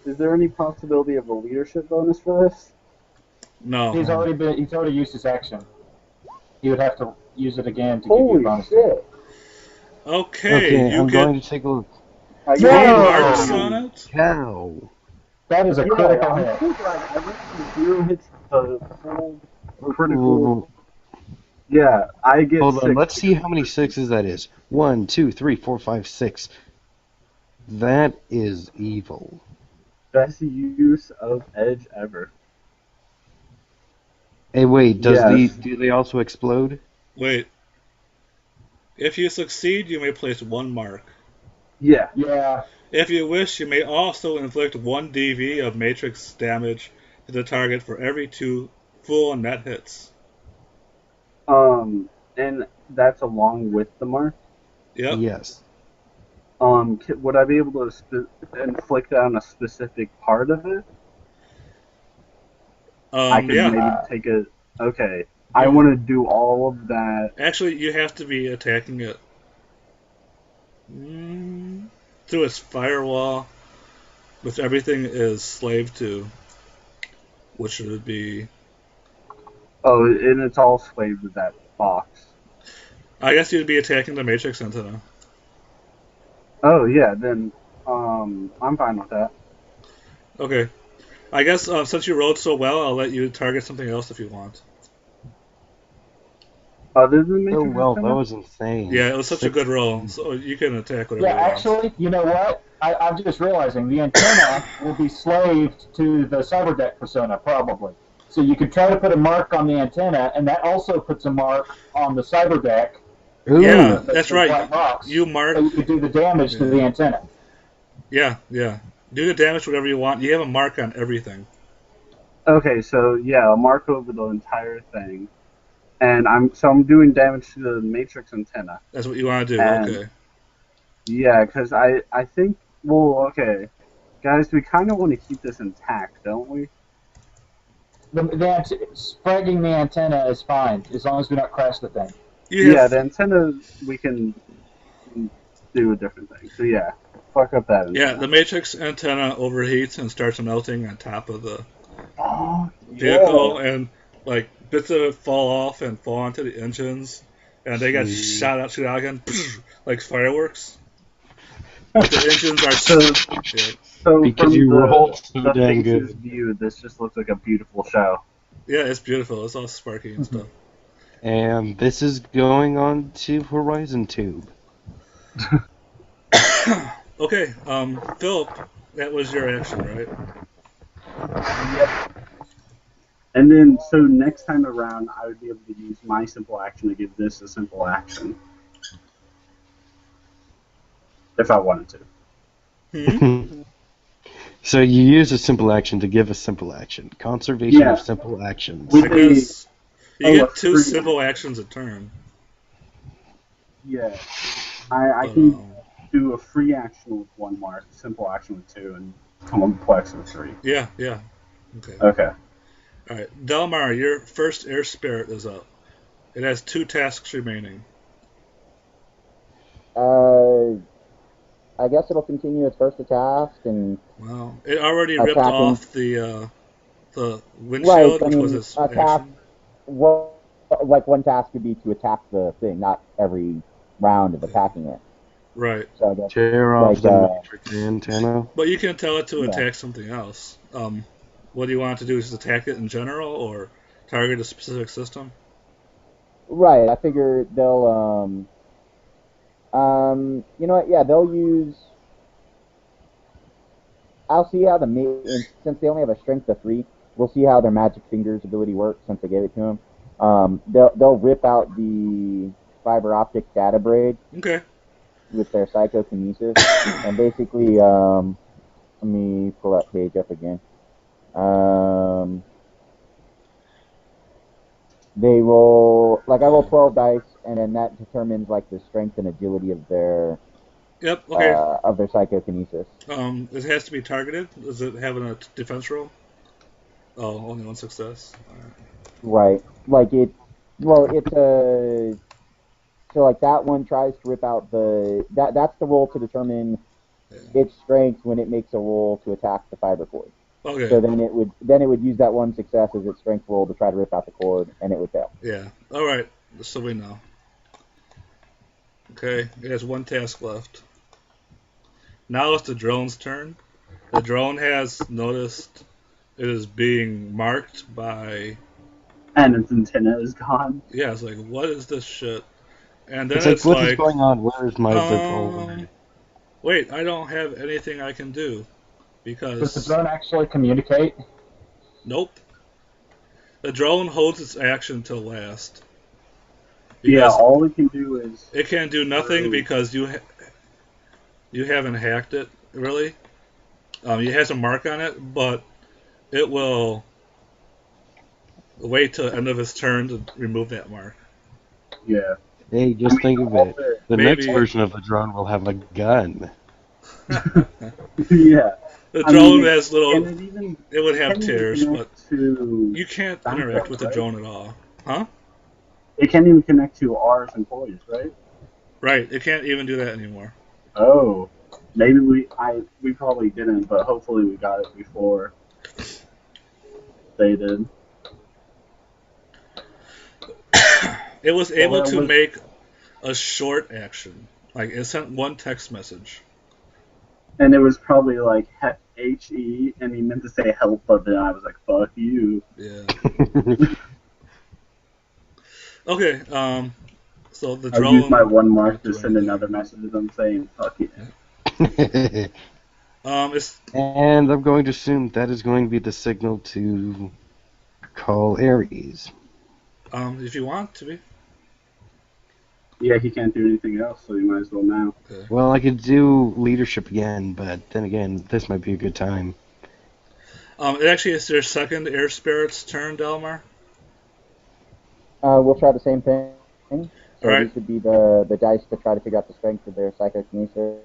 Is there any possibility of a leadership bonus for this? no. He's already used his action. He would have to use it again to give you a Holy bonus. shit! Okay, you I'm get going to take a look. I three Whoa! marks on it. Cow. That is a Yeah, critical I hit. think like every 0 hits the full critical. Ooh. Yeah, I get Hold on, 6. let's see how many sixes that is. 1, 2, 3, 4, 5, 6. That is evil. Best use of edge ever. Hey, wait, Yes. do they also explode? Wait. If you succeed, you may place 1 mark. Yeah. Yeah. If you wish, you may also inflict 1 DV of matrix damage to the target for every 2 full net hits. And that's along with the mark. Yep. Yes. Would I be able to inflict on a specific part of it? I could Yeah. maybe take a. Okay, I want to do all of that. Actually, you have to be attacking it through its firewall, which everything is slave to, which would be. Oh, and it's all slave to that box. I guess you'd be attacking the matrix antenna. Oh yeah, then I'm fine with that. Okay. I guess since you rolled so well, I'll let you target something else if you want. Other than Oh, matrix well, that antenna? was insane. Yeah, it was such a good roll, 16. so you can attack whatever Yeah, you want. actually, you know what? I'm just realizing the antenna will be slaved to the cyberdeck persona, probably. So you could try to put a mark on the antenna, and that also puts a mark on the cyberdeck. Ooh. Yeah, the that's black right. box. You mark. So you could do the damage to the antenna. Yeah. Do the damage whatever you want. You have a mark on everything. Okay, so yeah, I'll mark over the entire thing, and I'm doing damage to the matrix antenna. That's what you want to do. And- Okay. Yeah, because I think, well, okay, guys, we kind of want to keep this intact, don't we? Spragging the antenna is fine as long as we don't crash the thing. You Yeah, have, the antenna we can do a different thing. So yeah, fuck up that yeah, antenna. the matrix antenna overheats and starts melting on top of the Oh vehicle, yeah. and like bits of it fall off and fall onto the engines, and they get Sweet. shoot out again, like fireworks. But the engines are So yeah, so Because from you rolled so the dang face's good. view, this just looks like a beautiful show. yeah, it's beautiful. It's all sparky and stuff. And this is going on to Horizon Tube. Okay, Philip, that was your action, right? Yep. And then so next time around, I would be able to use my simple action to give this a simple action if I wanted to. Hmm? So you use a simple action to give a simple action. Conservation Yeah. of simple actions. With I guess you a get two free simple action. actions a turn. Yeah. I But can do a free action with 1 mark, simple action with 2, and complex with 3. yeah, yeah. Okay. Okay. All right, Delmar, your first air spirit is up. It has 2 tasks remaining. I guess it'll continue its first task and Wow, it already ripped attacking. off the Right. windshield, I which was mean, its attack. action. Well, like one task would be to attack the thing, not every round of attacking it. Right, So I guess Tear off like the matrix antenna. but you can tell it to yeah. attack something else. What do you want it to do? Just attack it in general, or target a specific system? Right. I figure they'll you know what? Yeah, they'll use. I'll see how since they only have a strength of 3, we'll see how their magic fingers ability works since I gave it to them. They'll rip out the fiber optic data braid Okay. with their psychokinesis, and basically, let me pull that page up again. They roll I roll 12 dice, and then that determines like the strength and agility of their Yep. Okay. psychokinesis. It has to be targeted. Does it have a defense roll? Oh, only 1 success. Right. Like it. Well, it's a. So like that one tries to rip out the. That's the roll to determine its strength when it makes a roll to attack the fiber cord. Okay. So then it would use that 1 success as its strength roll to try to rip out the cord, and it would fail. Yeah. All right. So we know. Okay. It has 1 task left. Now it's the drone's turn. The drone has noticed it is being marked by. And its antenna is gone. Yeah, it's like, what is this shit? And then It's like, what is going on? Where is my um, wait, I don't have anything I can do because. Does the drone actually communicate? Nope. The drone holds its action till last. Yeah, all it can do is. It can do nothing because you haven't hacked it really. It has a mark on it, but it will wait till the end of its turn to remove that mark. Yeah. Hey, just think of it. The Maybe- next version of the drone will have a gun. Yeah. The drone mean, has little. And It would have can tears, connect but to you can't backup, interact with the right? drone at all. Huh? It can't even connect to ours employees, right? Right. It can't even do that anymore. Oh, maybe we probably didn't, but hopefully we got it before they did. It was able Well, to make a short action. Like, it sent 1 text message. And it was probably like HE, and he meant to say help, but then I was like, fuck you. Yeah. Okay, so the I drone. used my 1 mark won't to do send anything. another message to them saying, fuck you. It's And I'm going to assume that is going to be the signal to call Ares. if you want to be. Yeah, he can't do anything else, so you might as well now. Okay. Well, I could do leadership again, but then again, this might be a good time. It actually is their second air spirit's turn, Delmar. We'll try the same thing. So Alright. these would be the dice to try to figure out the strength of their psychokinesis.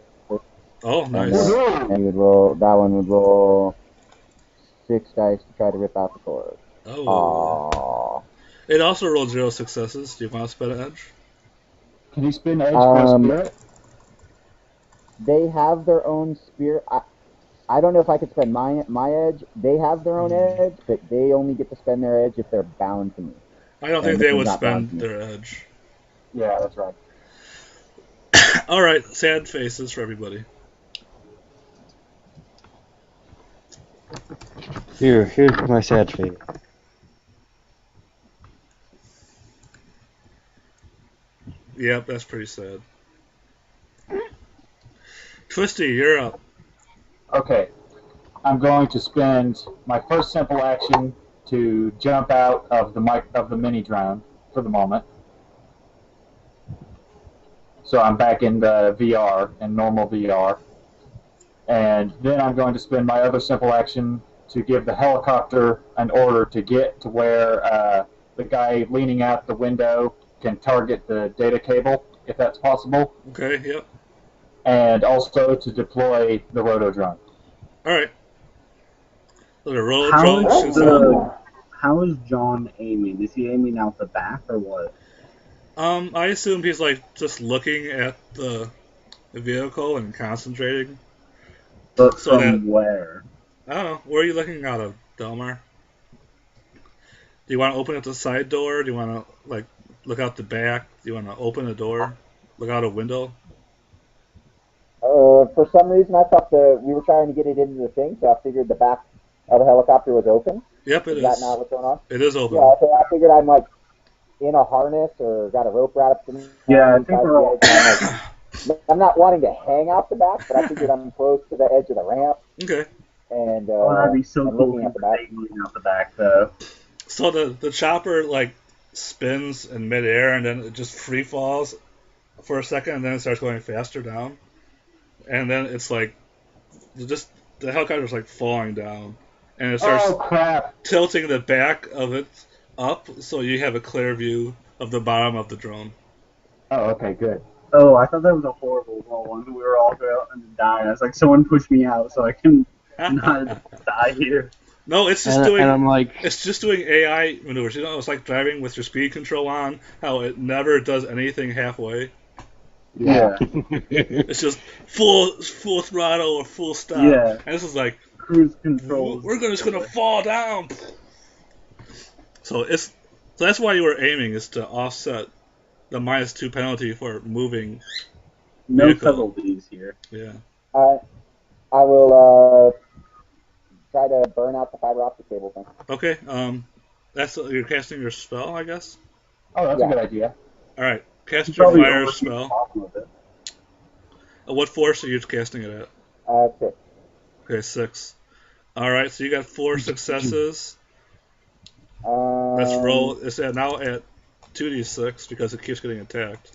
Oh, nice. And you would roll. That one would roll 6 dice to try to rip out the cord. Oh. Aww. It also rolled 0 successes. Do you want to spend an edge? Can you spin edge for a spirit? They have their own spirit. I don't know if I could spend my edge. They have their own edge, but they only get to spend their edge if they're bound to me. I don't think And they this would one's not bound spend to me. their edge. Yeah, that's right. Alright, sad faces for everybody. Here's my sad face. Yep, that's pretty sad. Twisty, you're up. Okay. I'm going to spend my first simple action to jump out of the mini drone for the moment. So I'm back in the VR, in normal VR. And then I'm going to spend my other simple action to give the helicopter an order to get to where the guy leaning out the window can target the data cable, if that's possible. Okay, yep. And also to deploy the rotodrone. Alright. So the roll drone shoots out. How is John aiming? Is he aiming out the back or what? I assume he's like just looking at the vehicle and concentrating. But So from where? I don't know. Where are you looking out of, Delmar? Do you want to open up the side door? Do you want to like look out the back? Do you want to open the door? Look out a window? For some reason, I thought we were trying to get it into the thing, so I figured the back of the helicopter was open. Yep, it Is that is. not what's going on? It is open. Yeah, so I figured I'm like in a harness or got a rope wrapped in. Yeah, I think we're all. I'm not wanting to hang out the back, but I figured I'm close to the edge of the ramp. Okay. And Oh, that'd be so I'm cool looking if at the back. aiming out the back, though. So the chopper like spins in midair and then it just free falls for a second and then it starts going faster down. And then it's like just the helicopter's like falling down and it starts tilting the back of it up so you have a clear view of the bottom of the drone. Oh, okay, good. Oh, I thought that was a horrible roll, and we were all going to die. I was like, someone push me out so I can not die here. No, it's just And I'm like, it's just doing AI maneuvers. You know, it's like driving with your speed control on, how it never does anything halfway. Yeah. It's just full throttle or full stop. Yeah. And this is like Cruise control. we're just gonna fall down. So that's why you were aiming, is to offset the -2 penalty for moving. No vehicle. subtleties here. Yeah. I will try to burn out the fiber optic cable thing. Okay. That's you're casting your spell, I guess. Oh, that's a good idea. All right. Cast You your probably fire oversee the spell. bottom of it. What force are you casting it at? 6. Okay, 6. All right. So you got 4 successes. Let's roll. It's now at 2d6 because it keeps getting attacked.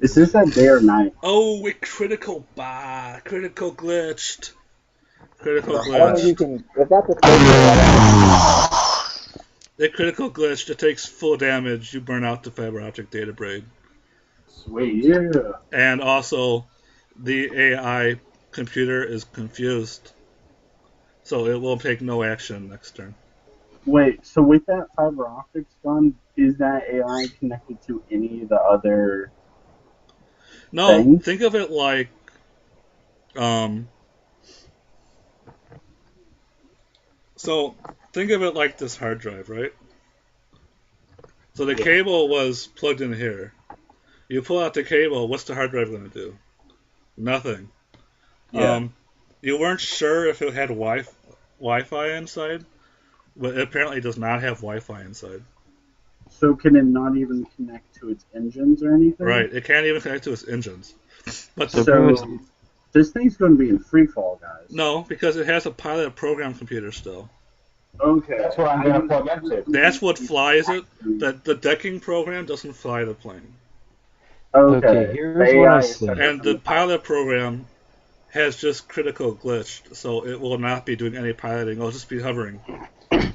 Is this at day or night? Oh, it critical glitched. Critical I don't know if you glitched. can. If that's a space, It critical glitched. It takes full damage. You burn out the fiber optic data braid. Sweet. Yeah. And also, the AI computer is confused. So it will take no action next turn. Wait, so with that fiber optics gun, is that AI connected to any of the other No, things? think of it like, so think of it like this hard drive, right? So the cable was plugged in here. You pull out the cable, what's the hard drive going to do? Nothing. Yeah. You weren't sure if it had Wi-Fi inside, but it apparently does not have Wi-Fi inside. So can it not even connect to its engines or anything? Right, it can't even connect to its engines. But So this thing's going to be in free fall, guys. no, because it has a pilot program computer still. Okay. That's what I'm going to plug into. That's what flies it. The decking program doesn't fly the plane. Okay. here's The what I AI is see. separate And from the pilot program has just critical glitched, so it will not be doing any piloting. It'll just be hovering.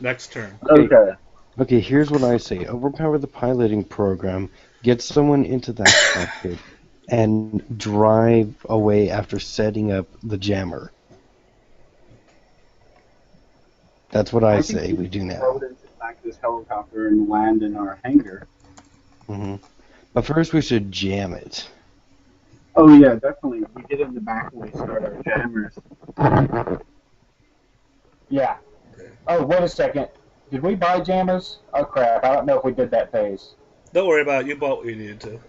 Next turn. Okay. Okay, here's what I say. Overpower the piloting program, get someone into that cockpit, and drive away after setting up the jammer. That's what I think say we do throw now. it into back this helicopter and land in our hangar. Hmm. But first we should jam it. Oh yeah, definitely. We get in the back and we start our jammers. Yeah. Okay. Oh, wait a second. Did we buy jammers? Oh crap! I don't know if we did that phase. Don't worry about it. You bought what you needed to.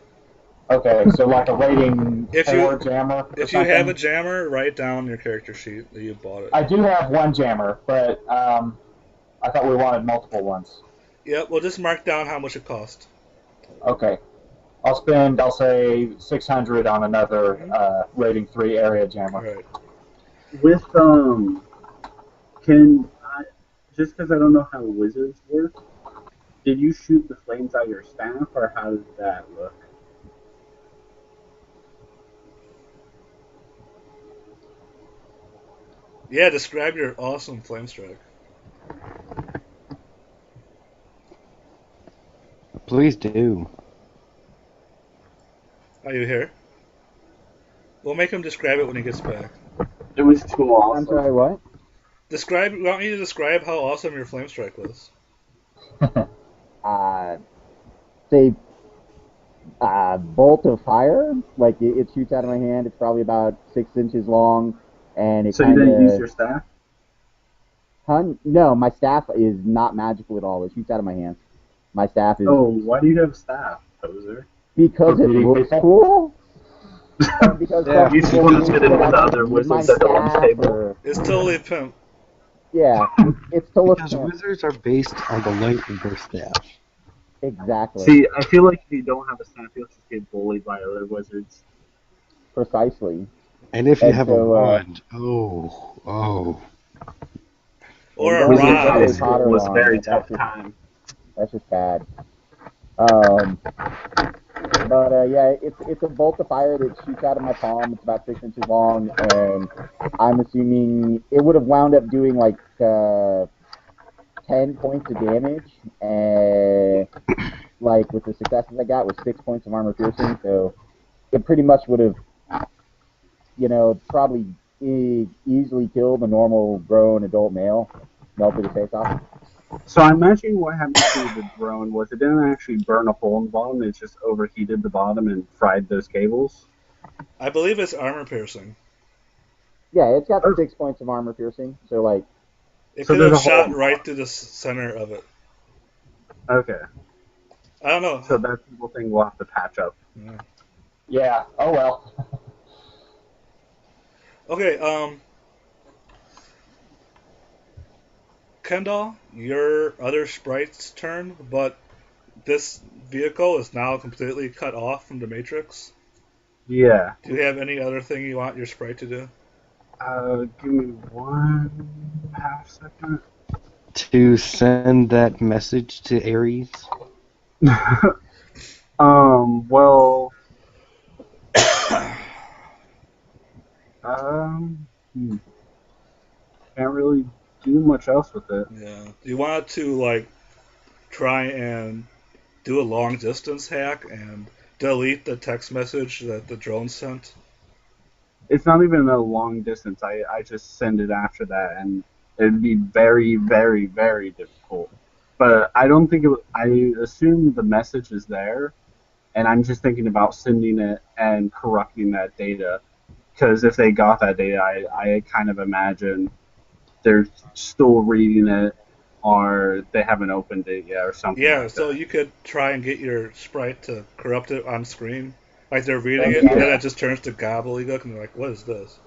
Okay, so like a rating If 4 you jammer or if you have a something. jammer, write down your character sheet that you bought it. I do have one jammer, but I thought we wanted multiple ones. Yep. Well, just mark down how much it cost. Okay. I'll say 600 on another rating 3 area All jammer. right. With can I just because I don't know how wizards work? Did you shoot the flames out of your staff, or how did that look? Yeah. Describe your awesome flame strike. Please do. Are you here? We'll make him describe it when he gets back. It was too awesome. I'm sorry, what? Describe. We want you to describe how awesome your flame strike was. Say, bolt of fire. Like it shoots out of my hand. It's probably about 6 inches long, and it So you kind didn't use of. your staff? No, my staff is not magical at all. It shoots out of my hand. My staff is Oh, why do you have staff, poser? because it Repeating looks people. cool. And because Yeah, some you just people want to think fit in that with I the other use my wizards at the lunch staff table. or- It's totally pimp. Yeah, it's to look Because pimp. wizards are based on the length of their staff. Exactly. See, I feel like if you don't have a staff, you'll just get bullied by other wizards. Precisely. And if you And have a so, wand, oh. Or you a don't Wizards use rod. a High Harry School Potter was a wand, very but tough time. that's just bad. Yeah, it's a bolt of fire that shoots out of my palm. It's about 6 inches long, and I'm assuming it would have wound up doing like 10 points of damage, and like with the successes I got with 6 points of armor piercing. So it pretty much would have, probably easily killed a normal grown adult male, melted his face off. So I'm imagining what happened to the drone was it didn't actually burn a hole in the bottom, it just overheated the bottom and fried those cables. I believe it's armor piercing. Yeah, it's got Oh. 6 points of armor piercing. So like, It So could there's have a hole shot in the right bottom. through the center of it. Okay, I don't know. so that's the thing we'll have to patch up. Yeah. Yeah. Oh well. Okay. Kendall, your other sprite's turn, but this vehicle is now completely cut off from the matrix. Yeah. Do you have any other thing you want your sprite to do? Give me 1/2 second. To send that message to Ares. Well, um, can't really do much else with it. Yeah. Do you want to like try and do a long distance hack and delete the text message that the drone sent? It's not even a long distance. I just send it after that, and it'd be very, very, very difficult. But I don't think I assume the message is there, and I'm just thinking about sending it and corrupting that data. Because if they got that data, I kind of imagine they're still reading it, or they haven't opened it yet, or something. Yeah, like so that. you could try and get your sprite to corrupt it on screen. Like they're reading it, Yeah. and then it just turns to gobbledygook, and they're like, what is this?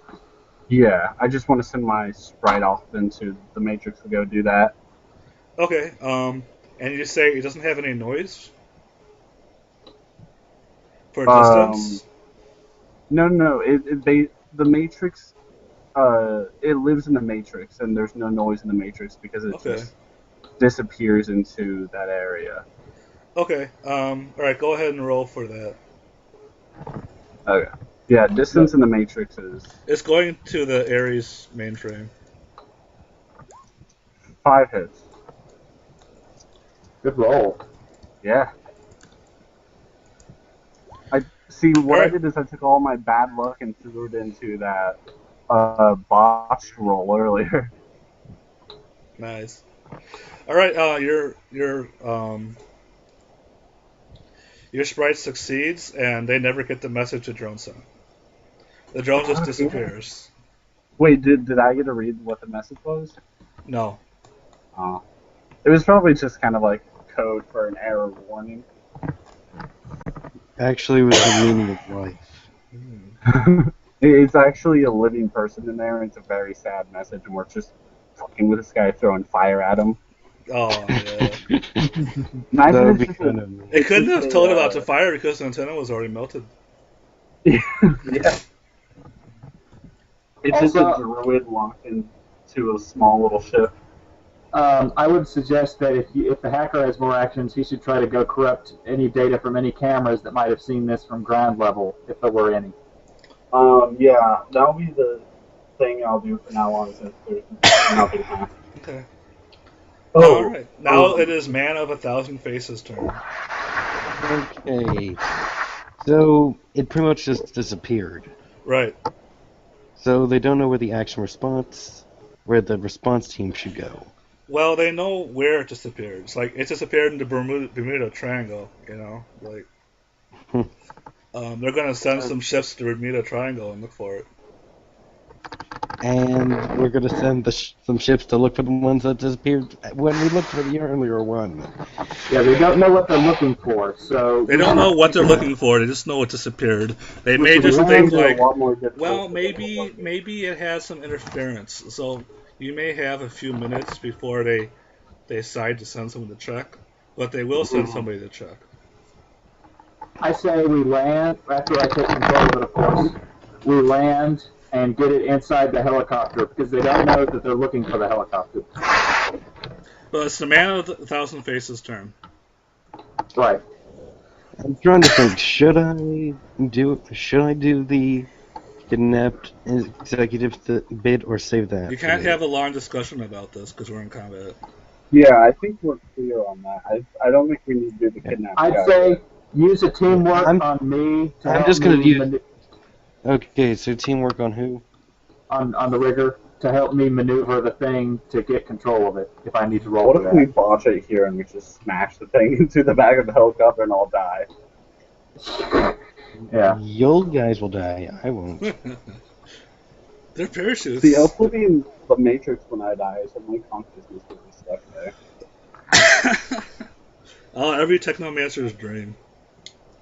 Yeah, I just want to send my sprite off into the Matrix to go do that. Okay, and you say it doesn't have any noise? For distance? No. The Matrix. It lives in the Matrix, and there's no noise in the Matrix because it Okay. just disappears into that area. Okay, alright, go ahead and roll for that. Okay. Yeah, distance in the Matrix is It's going to the Ares mainframe. 5 hits. Good roll. Yeah. I see. What I Alright. did is I took all my bad luck and threw it into that botched roll earlier. Nice. All right. Your sprite succeeds, and they never get the message the drone sent. The drone just disappears. Wait, did I get to read what the message was? No. Oh. It was probably just kind of like code for an error warning. Actually, it was the meaning of life. It's actually a living person in there, and it's a very sad message, and we're just fucking with this guy throwing fire at him. Oh yeah. That would be Imagine kind of. They couldn't have told about the fire because the antenna was already melted. Yeah. It's just a Also- druid locked into a small little ship. I would suggest that if the hacker has more actions, he should try to go corrupt any data from any cameras that might have seen this from ground level, if there were any. Yeah, that'll be the thing I'll do from now on since there's nothing happening. Okay. Oh, All right. Now it is Man of 1,000 Faces' turn. Okay. So it pretty much just disappeared. Right. So they don't know where the where the response team should go. Well, they know where it disappeared. It's like it disappeared in the Bermuda Triangle. You know, like they're gonna send some ships to the Bermuda Triangle and look for it. And we're gonna send some ships to look for the ones that disappeared when we looked for the earlier one. Yeah, they don't know what they're looking for, so... They don't know what they're looking for. They just know it disappeared. They may just think like, well, maybe it has some interference. So you may have a few minutes before they decide to send someone to check, but they will send somebody to check. I say we land, after I take control of it, of course, we land and get it inside the helicopter, because they don't know that they're looking for the helicopter. But it's the Man of 1,000 Faces' turn. Right. I'm trying to think. Should I do the kidnapped executive bid or save that? You can't have a long discussion about this because we're in combat. Yeah, I think we're clear on that. I don't think we need to do the kidnapping. I'd say use a teamwork on me to I'm help just gonna me use. Okay, so teamwork on who? on the rigger to help me maneuver the thing to get control of it if I need to roll What for if we that. botch it here and we just smash the thing into the back of the helicopter and all die? Yeah. You guys will die. I won't. They're parachutes. See, I'll still be in the Matrix when I die, so my consciousness will be stuck there. Oh, every technomancer's dream.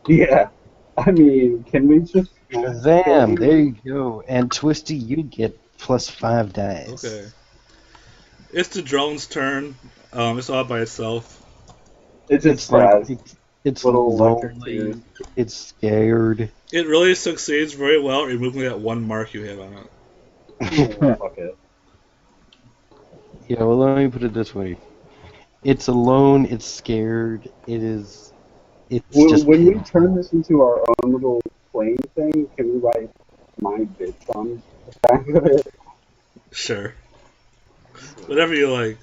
Yeah. I mean, can we just... Shazam! There you go. And Twisty, you get +5 dice. Okay. It's the drone's turn. It's all by itself. It's just it's little lonely. It's scared. It really succeeds very well at removing that one mark you have on it. Oh, fuck it. Yeah, well, let me put it this way. It's alone, it's scared, it's just... When we turn this into our own little plane thing, can we write my bitch on the back of it? Sure. Whatever you like.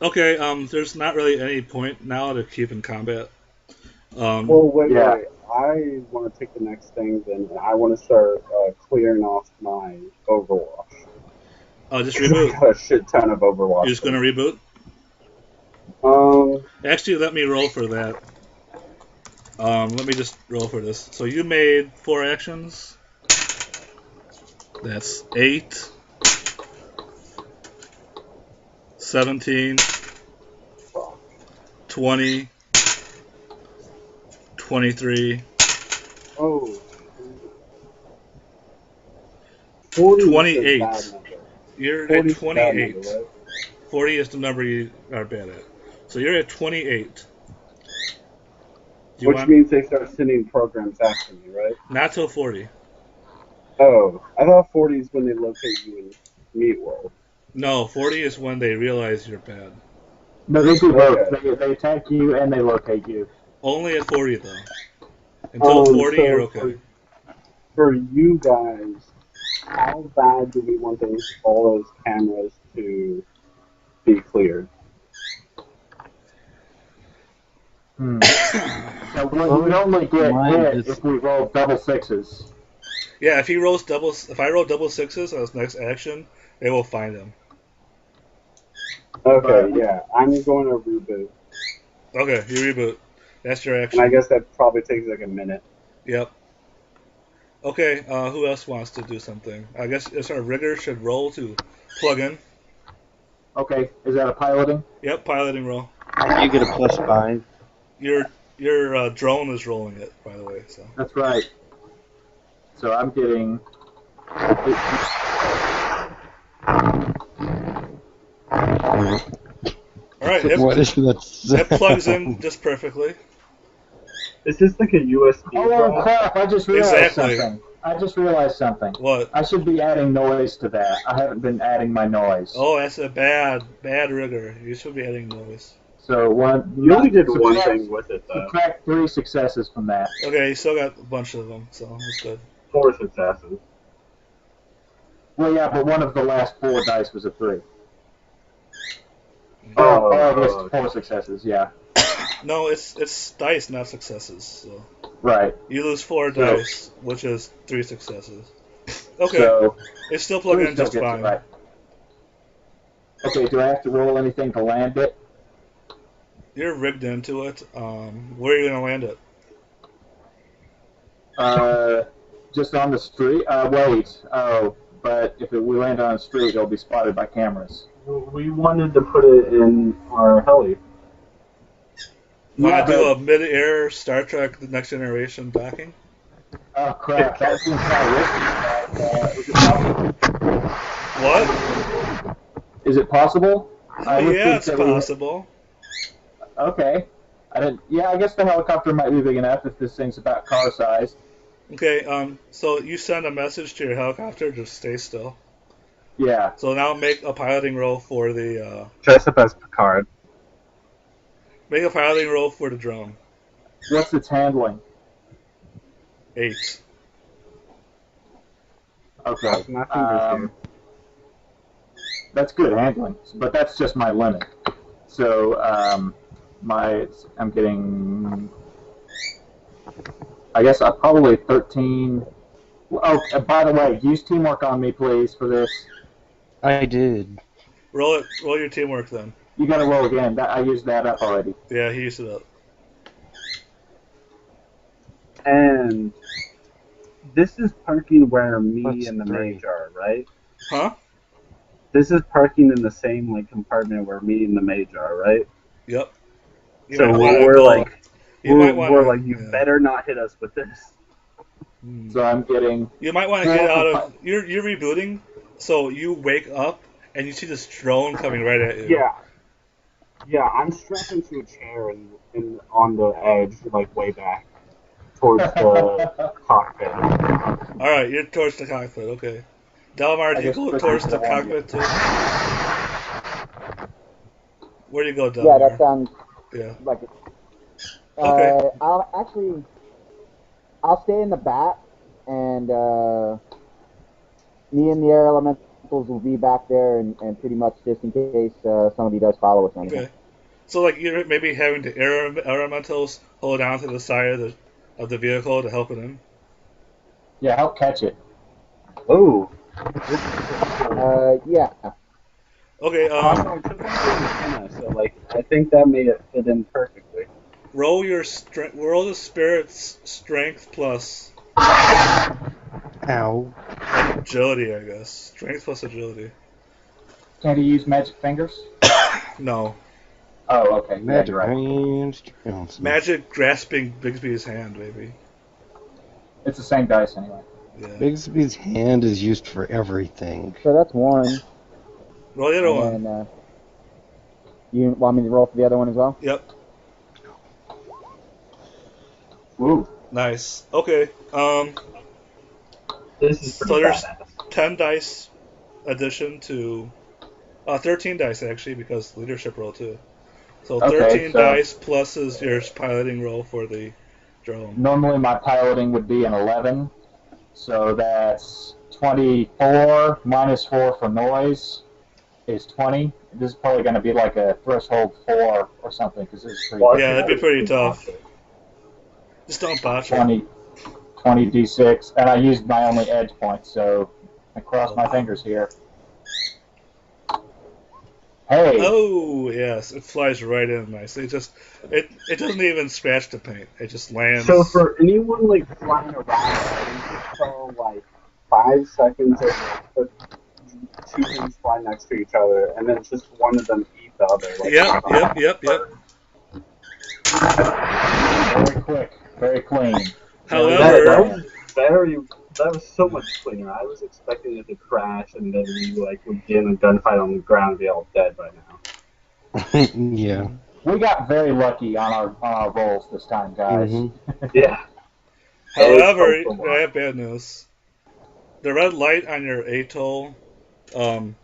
Okay, there's not really any point now to keep in combat. Wait. I want to take the next thing, then I want to start clearing off my Overwatch. Just reboot. I got a shit ton of Overwatch. You're just gonna reboot? Actually, let me roll for that. Let me just roll for this. So you made 4 actions. That's 8, 17, 20, 23, 28. You're at 28. Number, right? 40 is the number you are bad at. So you're at 28. Which means they start sending programs after me, right? Not till 40. Oh, I thought 40 is when they locate you in Meat World. No, 40 is when they realize you're bad. No, they do both. They attack you and they locate you. Only at 40, though. Until 40, so you're okay. For you guys, how bad do we want all those cameras to be cleared? So we would only get hit if we roll double 6s. Yeah, if I roll double 6s on his next action, they will find him. Okay, yeah, I'm going to reboot, Okay, you reboot. That's your and I action. guess that probably takes like a minute. Yep. Okay, who else wants to do something? I guess it's our rigger should roll to plug in. Okay, is that a piloting? Yep, piloting roll. You get a +5. Your drone is rolling it, by the way. So That's right. So I'm getting. all right, it, What is that? it plugs in just perfectly. Is this like a USB Oh drive? crap! I just realized Exactly. something. I just realized something. What? I should be adding noise to that. I haven't been adding my noise. Oh, that's a bad rigger. You should be adding noise. So one. You only did one subtract- thing with it though. Subtract 3 successes from that. Okay, you still got a bunch of them, so that's good. 4 successes. Well, yeah, but one of the last 4 dice was a 3. Oh, I guess oh, 4 successes. Yeah. No, it's dice, not successes. So Right. you lose 4 So- dice, which is 3 successes. Okay, So it's still plugging in still just gets it fine. right. Okay. Do I have to roll anything to land it? You're rigged into it. Where are you gonna land it? Just on the street? Wait. Oh, but if we land on the street, it'll be spotted by cameras. we wanted to put it in our heli. Wanna Yeah, do but- a mid-air Star Trek: The Next Generation docking? Oh crap! That seems kind of risky. Is it possible? What? Is it possible? I would Yeah, think it's that we- possible. Okay. I didn't. Yeah, I guess the helicopter might be big enough if this thing's about car size. Okay, so you send a message to your helicopter, just stay still. Yeah. So now make a piloting roll for the, Dress up as Picard. make a piloting roll for the drone. What's its handling? 8. Okay. Cross my fingers here. That's good handling, but that's just my limit. So I'm getting. I guess I probably 13. Oh, by the way, use teamwork on me, please, for this. I did. Roll your teamwork then. You got to roll again. I used that up already. Yeah, he used it up. And this is parking where me That's and the 3. mage are, right? Huh? This is parking in the same like compartment where me and the mage are, right? Yep. You So might wanna we're go- like, you we're, might wanna- we're like, you yeah. better not hit us with this. So I'm getting. You might want to get out of. You're rebooting, so you wake up and you see this drone coming right at you. Yeah, I'm strapped into a chair and on the edge, like way back towards the cockpit. All right, you're towards the cockpit. Okay. Delmar, do you guess go Chris towards is the the one, cockpit too? Where do you go, Yeah, Delmar? that sounds Yeah. like it. Okay. I'll stay in the back, and me and the air elementals will be back there, and pretty much just in case somebody does follow us or anything. Okay. So like you're maybe having the air elementals hold on to the side of the vehicle to help it in. Yeah, help catch it. Oh. Yeah. Okay. Also, it took off the antenna, so like I think that made it fit in perfectly. Roll your strength. Roll the spirit's strength plus Ow. agility, I guess. Strength plus agility. Can't he use magic fingers? No. Oh, okay. Yeah, Magic you're right. hands. Johnson. Magic grasping Bigsby's hand, maybe. It's the same dice anyway. Yeah. Bigsby's hand is used for everything. So that's one. Roll the other one. And then, you want me to roll for the other one as well? Yep. Ooh. Nice. Okay. This is So pretty there's badass. 10 dice addition to 13 dice actually because leadership roll too. So Okay, 13 so- dice plus is your piloting roll for the drone. Normally my piloting would be an 11, so that's 24 minus 4 for noise is 20. This is probably going to be like a threshold 4 or something because this is pretty Yeah, that'd be pretty tough. Just don't botch it. 20 d6, and I used my only edge point, so I cross my fingers here. Hey, Oh yes, it flies right in nice. It doesn't even scratch the paint. It just lands. So for anyone like flying around, you just show like 5 seconds of two things fly next to each other, and then just one of them eat the other. Like, Yep. very quick, very clean. Very That, However, that was very. That was so much cleaner. I was expecting it to crash and then we like would get in a gunfight on the ground and be all dead by now. Yeah. We got very lucky on our rolls this time, guys. Mm-hmm. Yeah. however, That was I have bad news. The red light on your atoll, the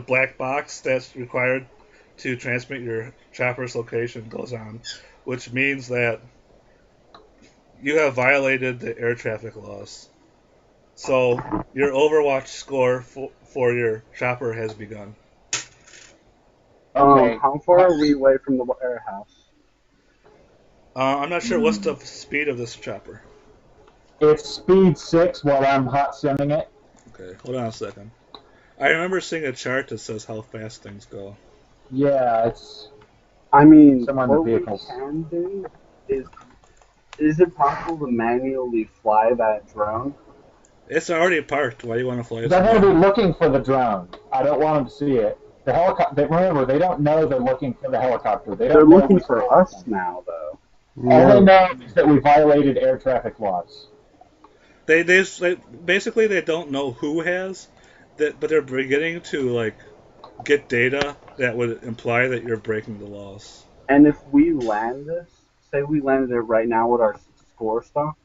black box that's required to transmit your chopper's location goes on, which means that you have violated the air traffic laws. So your Overwatch score for your chopper has begun. Okay. How far are we away from the warehouse? I'm not sure what's the speed of this chopper. It's speed 6 while I'm hot simming it. Okay, hold on a second. I remember seeing a chart that says how fast things go. Yeah, it's I mean, somewhere in the what we vehicles. can do is it possible to manually fly that drone? It's already parked. Why do you want to fly it? They're going to be looking for the drone. I don't want them to see it. The helicopter. Remember, they don't know they're looking for the helicopter. They're looking for us now, though. All they know is that we violated air traffic laws. They basically they don't know who has that, but they're beginning to like get data that would imply that you're breaking the laws. And if we land this, say we landed it right now, would our score stop?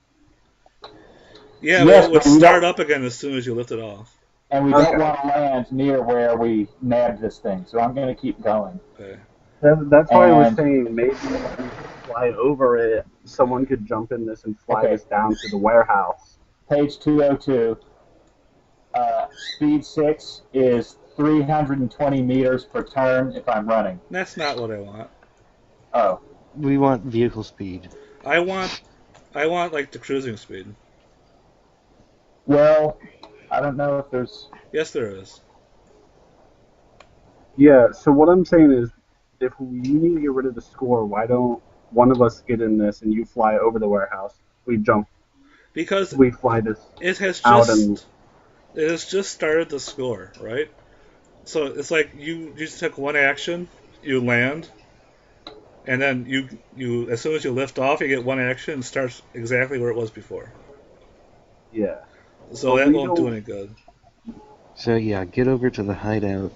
Yeah, Yes, it would but we start don't- up again as soon as you lift it off. And we Okay. don't want to land near where we nabbed this thing, so I'm going to keep going. Okay. That's why I was And- saying maybe if we fly over it, someone could jump in this and fly Okay. this down to the warehouse. Page 202. Speed 6 is 320 meters per turn if I'm running. That's not what I want. Oh. We want vehicle speed. I want like the cruising speed. Well, I don't know if there's... Yes, there is. Yeah, so what I'm saying is, if we need to get rid of the score, why don't one of us get in this and you fly over the warehouse? We jump. Because We fly this it has out just and it has just started the score, right? So it's like you just took one action, you land, and then you as soon as you lift off, you get one action and starts exactly where it was before. yeah. So Well, that we won't do don't- any good. So yeah, get over to the hideout.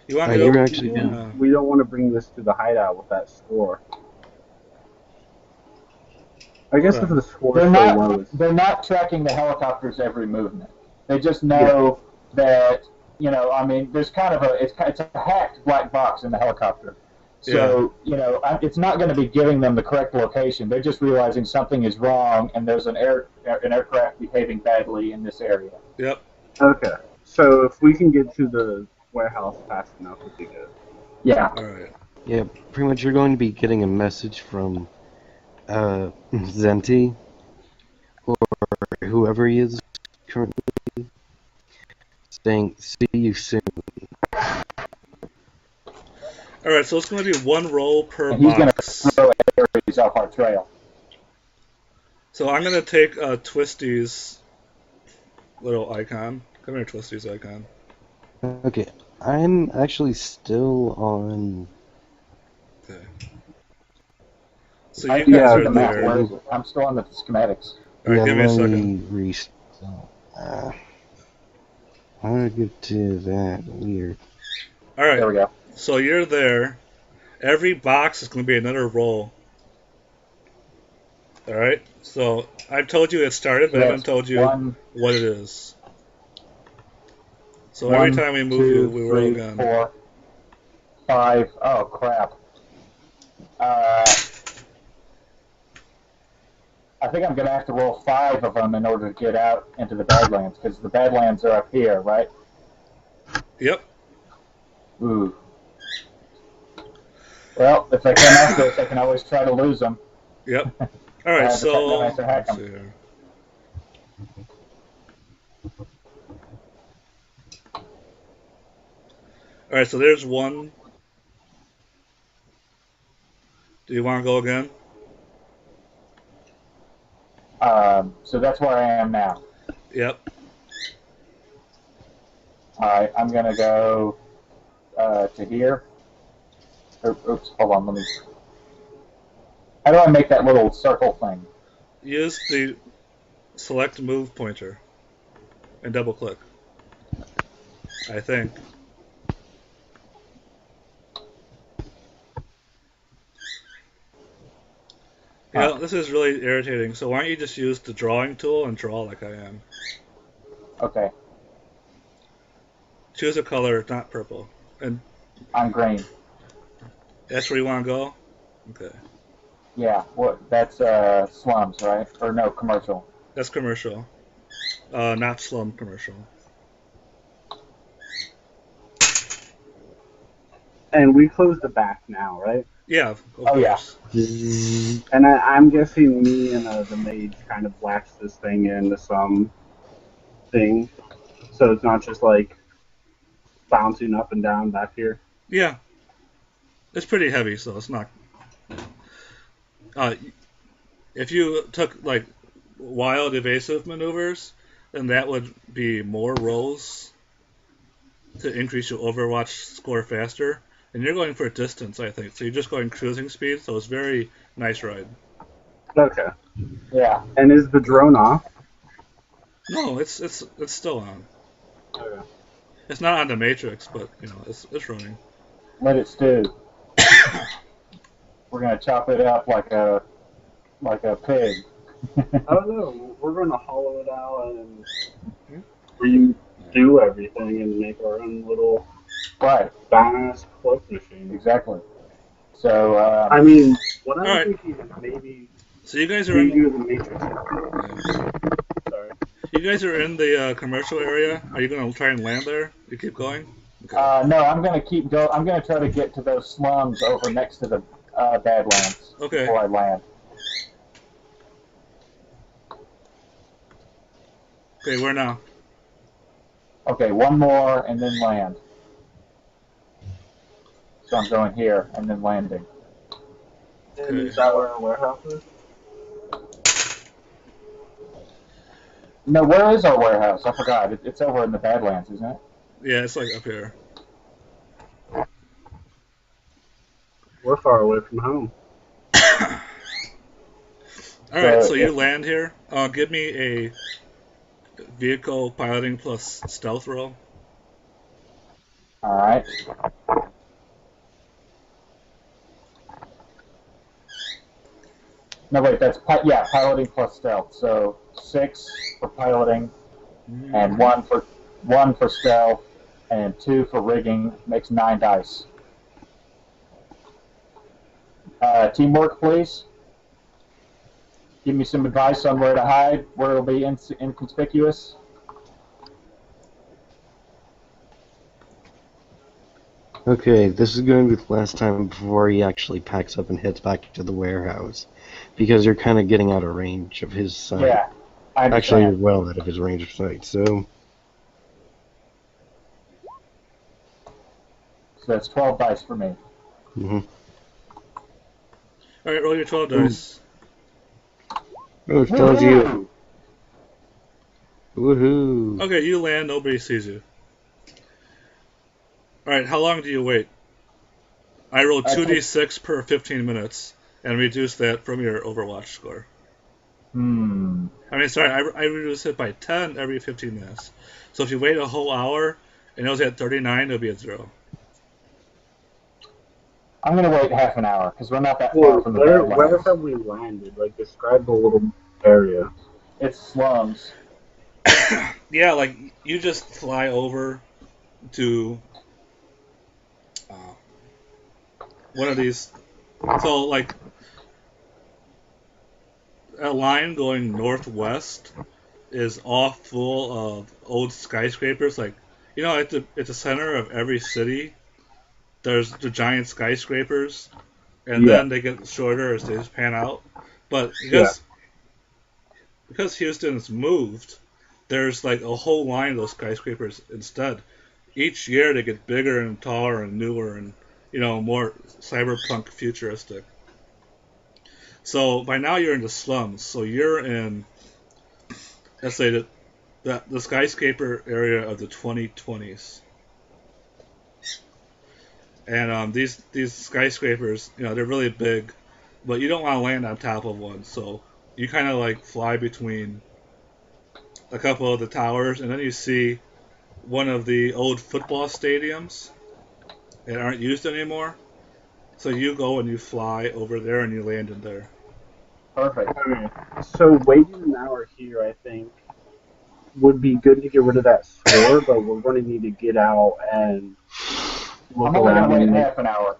You want Oh, to you're go? actually down. We don't want to bring this to the hideout with that score. I guess if the score They're so not, low, it's- they're not tracking the helicopter's every movement. They just know that, I mean, there's kind of it's a hacked black box in the helicopter. So, it's not going to be giving them the correct location. They're just realizing something is wrong and there's an aircraft behaving badly in this area. Yep. Okay. So if we can get to the warehouse fast enough, would be good. Yeah. All right. Yeah, pretty much you're going to be getting a message from Zenti, or whoever he is currently, saying, "See you soon." All right. So it's going to be one roll per And he's going to box. throw Ares off our trail. So I'm going to take Twisty's little icon. Come here, Twisty's icon. Okay, I'm actually still on. Okay. So I you can't guys see are the map. there. Where is it? I'm still on the schematics. All right, Yeah, give me a let second. me how do I get to that? Weird. All right. There we go. So you're there. Every box is going to be another roll. All right. So I've told you it started, but I haven't told you One, what it is. So every one, time we move two, you, we roll 3, again. 4, 5. Oh crap! I think I'm gonna have to roll 5 of them in order to get out into the Badlands because the Badlands are up here, right? Yep. Ooh. Well, if I come out this, I can always try to lose them. Yep. All I right. have to So have to hack let's them. see here. All right, so there's one. Do you want to go again? So that's where I am now. Yep. All right, I'm gonna go to here. Oops, hold on. Let me. How do I make that little circle thing? Use the select move pointer and double click. I think. You know, this is really irritating, so why don't you just use the drawing tool and draw like I am? Okay, Choose a color, not purple. And I'm green. that's where you want to go? Okay. Yeah, what? That's slums, right? Or no, commercial. That's commercial. Not slum commercial. And we closed the back now, right? Yeah, of Oh, yeah. course. And I'm guessing me and the mage kind of wax this thing into some thing, so it's not just like bouncing up and down back here. Yeah. It's pretty heavy, so it's not. If you took like wild evasive maneuvers, then that would be more rolls to increase your Overwatch score faster. And you're going for distance, I think. So you're just going cruising speed, so it's very nice ride. Okay. Yeah. And is the drone off? No, it's still on. Okay. It's not on the Matrix, but you know, it's running. Let it stew. We're gonna chop it up like a pig. Oh no, we're going to hollow it out and redo everything and make our own little Right. badass cloak machine. Exactly. So. I mean, what I'm Alright. thinking is maybe So you guys are redo in. the Matrix. Sorry. You guys are in the commercial area. Are you gonna try and land there? You keep going. Okay. No, I'm gonna keep go. I'm gonna try to get to those slums over next to the Badlands Okay. before I land. Okay, where now? Okay, one more and then land. So I'm going here and then landing. And is that where our warehouse is? No, where is our warehouse? I forgot. It's over in the Badlands, isn't it? Yeah, it's like up here. We're far away from home. All right, so So you if- land here. Give me a vehicle piloting plus stealth roll. All right. No, wait. That's piloting plus stealth. So 6 for piloting, and 1 for stealth, and 2 for rigging makes 9 dice. Teamwork, please. Give me some advice on where to hide, where it'll be inconspicuous. Okay, this is going to be the last time before he actually packs up and heads back to the warehouse, because you're kind of getting out of range of his sight. Yeah, I understand. Actually, you're well out of his range of sight, so... So that's 12 dice for me. Mm-hmm. All right, roll your 12 dice. Oh, it tells you. Woohoo! Okay, you land. Nobody sees you. All right, how long do you wait? I rolled 2d6 per 15 minutes and reduced that from your Overwatch score. I mean, sorry, I reduced it by 10 every 15 minutes. So if you wait a whole hour and it was at 39, it'll be at 0. I'm going to wait half an hour because we're not that far from the Badlands. Where have we landed? Like, describe the little area. It's slums. Yeah, like, you just fly over to one of these. So, like, a line going northwest is all full of old skyscrapers. Like, you know, at the center of every city, there's the giant skyscrapers, and then they get shorter as they just pan out. But because Houston's moved, there's like a whole line of those skyscrapers instead. each year they get bigger and taller and newer and more cyberpunk futuristic. So by now you're in the slums. So you're in, let's say, the skyscraper area of the 2020s. And these skyscrapers, they're really big, but you don't want to land on top of one. So you kind of like fly between a couple of the towers, and then you see one of the old football stadiums that aren't used anymore. So you go and you fly over there and you land in there. Perfect. Okay. So waiting an hour here, I think, would be good to get rid of that score, but we're going to need to get out and look I'm only around. going to wait half an hour.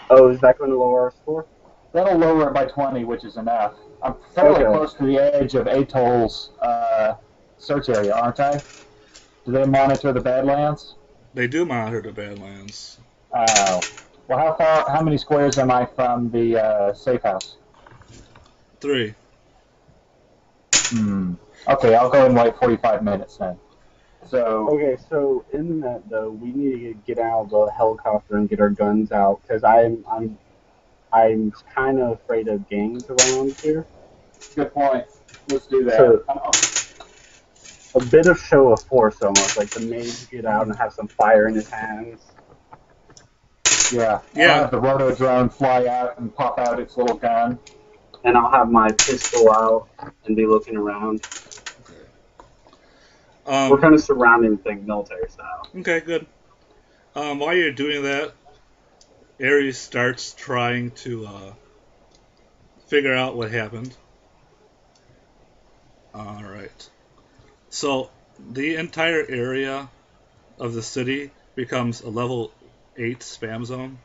Oh, is that going to lower our score? That'll lower it by 20, which is enough. I'm fairly close to the edge of Atoll's search area, aren't I? Do they monitor the Badlands? They do monitor the Badlands. Oh. Well, how many squares am I from the safe house? 3. Okay, I'll go and wait 45 minutes then. So. Okay, so in that though, we need to get out of the helicopter and get our guns out because I'm kind of afraid of gangs around here. Good point. Let's do that. So, a bit of show of force almost, like the mage get out and have some fire in his hands. Yeah. I'll have the roto drone fly out and pop out its little gun. And I'll have my pistol out and be looking around. We're kind of surrounding the thing military style. Okay, good. While you're doing that, Ares starts trying to figure out what happened. Alright. So, the entire area of the city becomes a level 8 spam zone.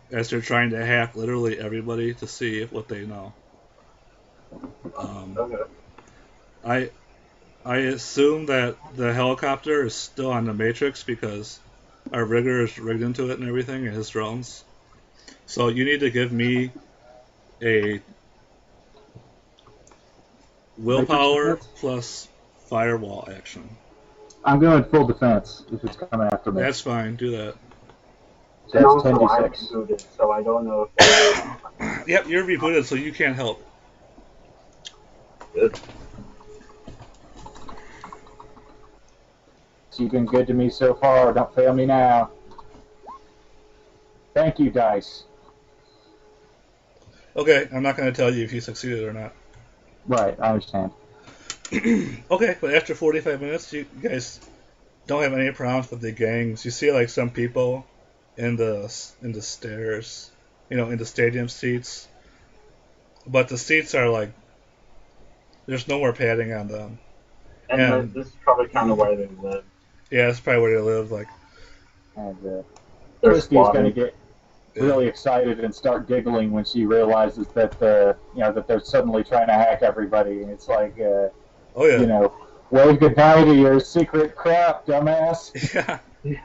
As they're trying to hack literally everybody to see what they know. Okay. I assume that the helicopter is still on the Matrix because our rigger is rigged into it and everything, and his drones. So you need to give me a willpower plus firewall action. I'm going full defense if it's coming after me. That's fine, do that. So that's 10d6. Rebooted, so I don't know if Yep, you're rebooted, so you can't help. Good. You've been good to me so far. Don't fail me now. Thank you, dice. Okay, I'm not going to tell you if you succeeded or not. Right, I understand. Okay, but after 45 minutes, you guys don't have any problems with the gangs. You see, like, some people in the stairs, in the stadium seats. But the seats are, like, there's no more padding on them. And this is probably kind of where they live. Yeah, that's probably where they live. Like, And Christy's going to get really excited and start giggling when she realizes that that they're suddenly trying to hack everybody, and it's like, wave goodbye to your secret crap, dumbass. Yeah.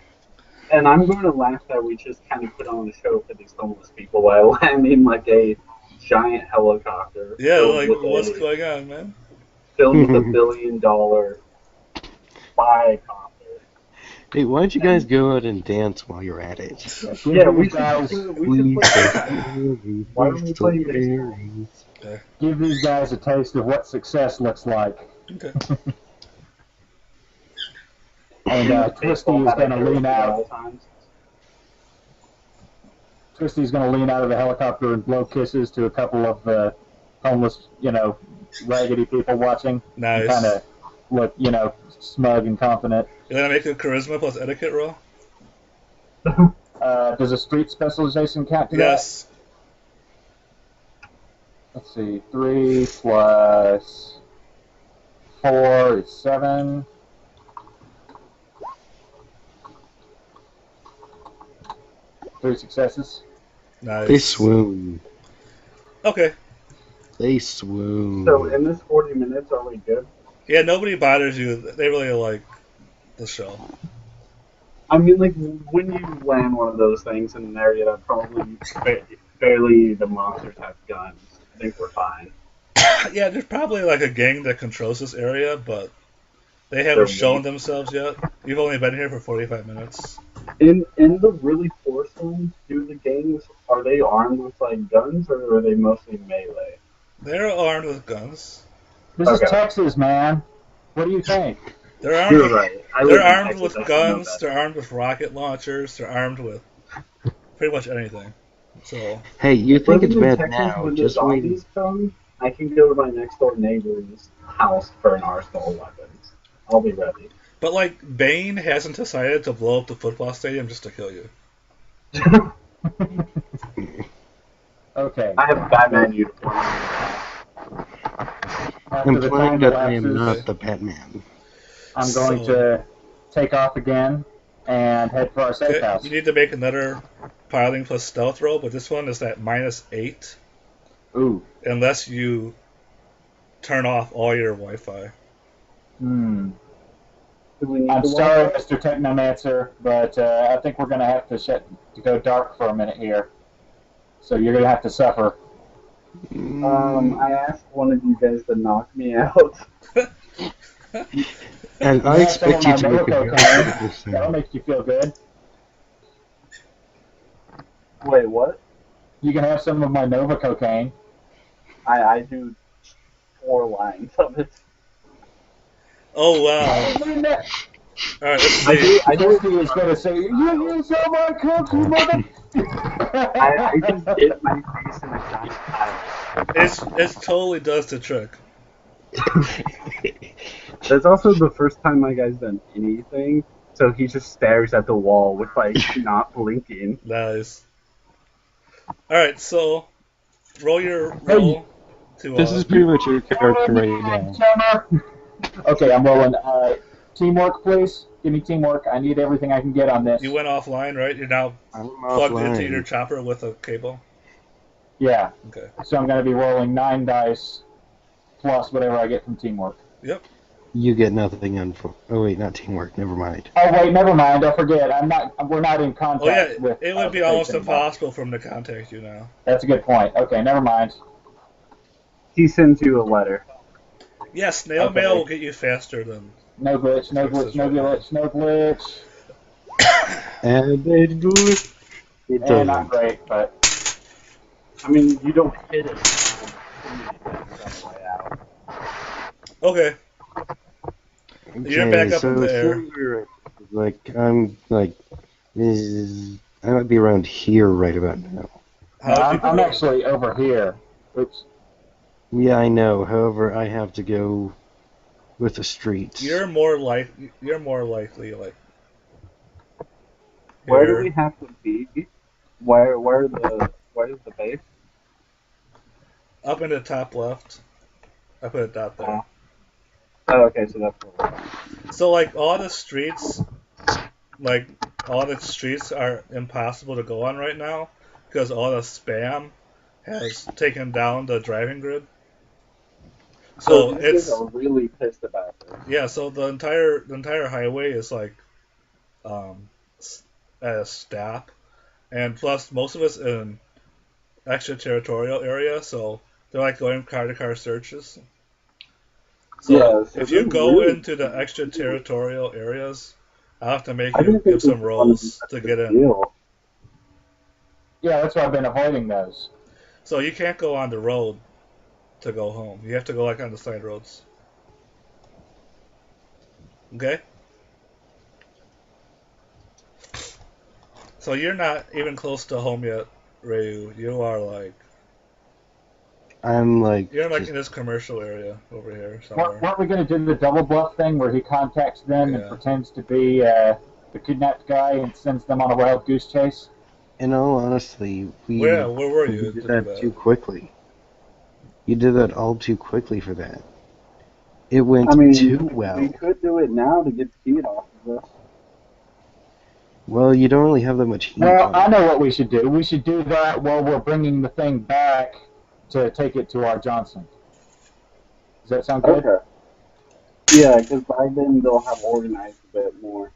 And I'm going to laugh that we just kind of put on a show for these homeless people while landing like a giant helicopter. Yeah, like what's going on, man? Filled with $1 billion spy copter. Hey, why don't you guys go out and dance while you're at it? Yeah, we should Why don't we play baseball? Give these guys a taste of what success looks like. Okay. And Twisty is going to lean out. Twisty's going to lean out of the helicopter and blow kisses to a couple of the homeless, raggedy people watching. Nice. Kind of look, smug and confident. You're going to make a charisma plus etiquette roll? Does a street specialization count to that? Yes. Let's see. 3 plus 4 is 7. Three successes. Nice. They swoon. Okay. They swoon. So in this 40 minutes, are we good? Yeah, nobody bothers you. They really like the show. I mean, like, when you land one of those things in an area that probably barely the monsters have guns, I think we're fine. Yeah, there's probably like a gang that controls this area, but They haven't shown themselves yet. You've only been here for 45 minutes. In the really forced ones, do the gangs, are they armed with like guns or are they mostly melee? They're armed with guns. This is Texas, man. What do you think? They're armed. You're with, right. They're armed with guns. They're armed with rocket launchers. They're armed with pretty much anything. So. Hey, you think it's bad Texas, now? when Just the wait. zombies come, I can go to my next door neighbor's house for an arsenal of weapons. I'll be ready. But like, Bane hasn't decided to blow up the football stadium just to kill you. Okay. I have a Batman uniform. I'm playing that I am not the Batman. I'm going to take off again and head for our safe house. You need to make another piloting plus stealth roll, but this one is at -8. Ooh. Unless you turn off all your Wi-Fi. I'm sorry, Mr. Technomancer, but I think we're going to have to go dark for a minute here. So you're going to have to suffer. I asked one of you guys to knock me out. And I expect you to make a That'll make you feel good. Wait, what? You can have some of my Nova cocaine. I do 4 lines of it. Oh, wow. Alright, let's see. I knew he was going to say, you sell my coke, you mother... I just hit my face in a giant pile. It totally does the trick. That's also the first time my guy's done anything, so he just stares at the wall with, like, not blinking. Nice. Alright, so, roll your roll to... This is pretty much your character right now. Okay, I'm rolling. Teamwork, please. Give me teamwork. I need everything I can get on this. You went offline, right? You're now plugged into your chopper with a cable? Yeah. Okay. So I'm going to be rolling 9 dice plus whatever I get from teamwork. Yep. You get nothing on. Oh wait, not teamwork. Never mind. Oh wait, never mind. I forget. We're not in contact. Oh yeah, with. It would be almost impossible for him to contact you now. That's a good point. Okay, never mind. He sends you a letter. Yeah, snail mail will get you faster than. No glitch. No glitch. No glitch. No glitch. And it glitch. It doesn't. Not great, but. I mean, you don't hit it. Okay. You're back up in the air. I'm I might be around here right about now. I'm actually over here. Oops. Yeah, I know. However, I have to go with the streets. You're more likely, like. Where do we have to be? Where's the base? Up in the top left. I put a dot there. Oh, okay, so that's cool. So, like, all the streets are impossible to go on right now because all the spam has taken down the driving grid. So it's really pissed about this. Yeah, so the entire highway is like at a stop, and plus most of it's in extraterritorial area, so they're like going car-to-car searches. So if you go into the extraterritorial areas, I'll have to make you give some rolls to get in. Yeah, that's why I've been avoiding those. So you can't go on the road to go home. You have to go like on the side roads. Okay? So you're not even close to home yet, Ryu. You are like... You're like in this commercial area over here somewhere. Weren't we going to do the double bluff thing where he contacts them and pretends to be the kidnapped guy and sends them on a wild goose chase? In all honesty, where were you? You did that too quickly. You did that all too quickly for that. It went too well. We could do it now to get the heat off of this. Well, you don't really have that much heat. Well, I know what we should do. We should do that while we're bringing the thing back to take it to our Johnson. Does that sound good? Okay. Yeah, because by then they'll have organized a bit more.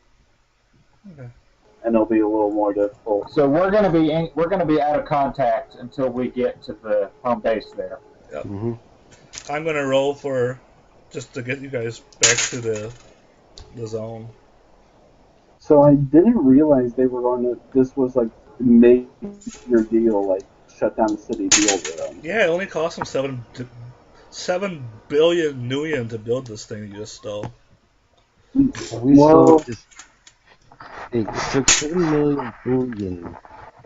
Okay. And it'll be a little more difficult. So we're gonna be out of contact until we get to the home base there. Yep. Mm-hmm. I'm gonna roll for just to get you guys back to the the zone. So I didn't realize they were going to. This was like major deal, like shut down the city deal with them. Yeah, it only cost them 7 billion nuyen to build this thing you just stole. We Well, stole just. It took 7 million billion.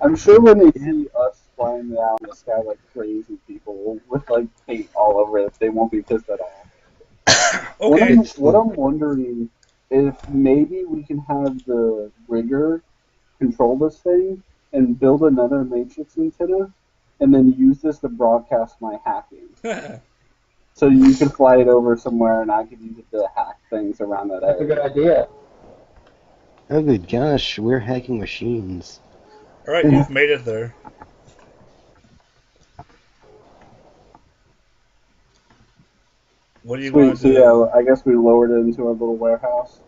I'm sure when they see us flying down the sky like crazy people with like paint all over it, they won't be pissed at all. Okay. What I'm wondering if maybe we can have the rigger control this thing and build another matrix antenna, and then use this to broadcast my hacking. So you could fly it over somewhere, and I could use it to hack things around that That's a area. good idea. Oh good gosh, we're hacking machines. Alright, you've made it there. What do you Sweet. want So to do? yeah, I guess we lowered it into our little warehouse,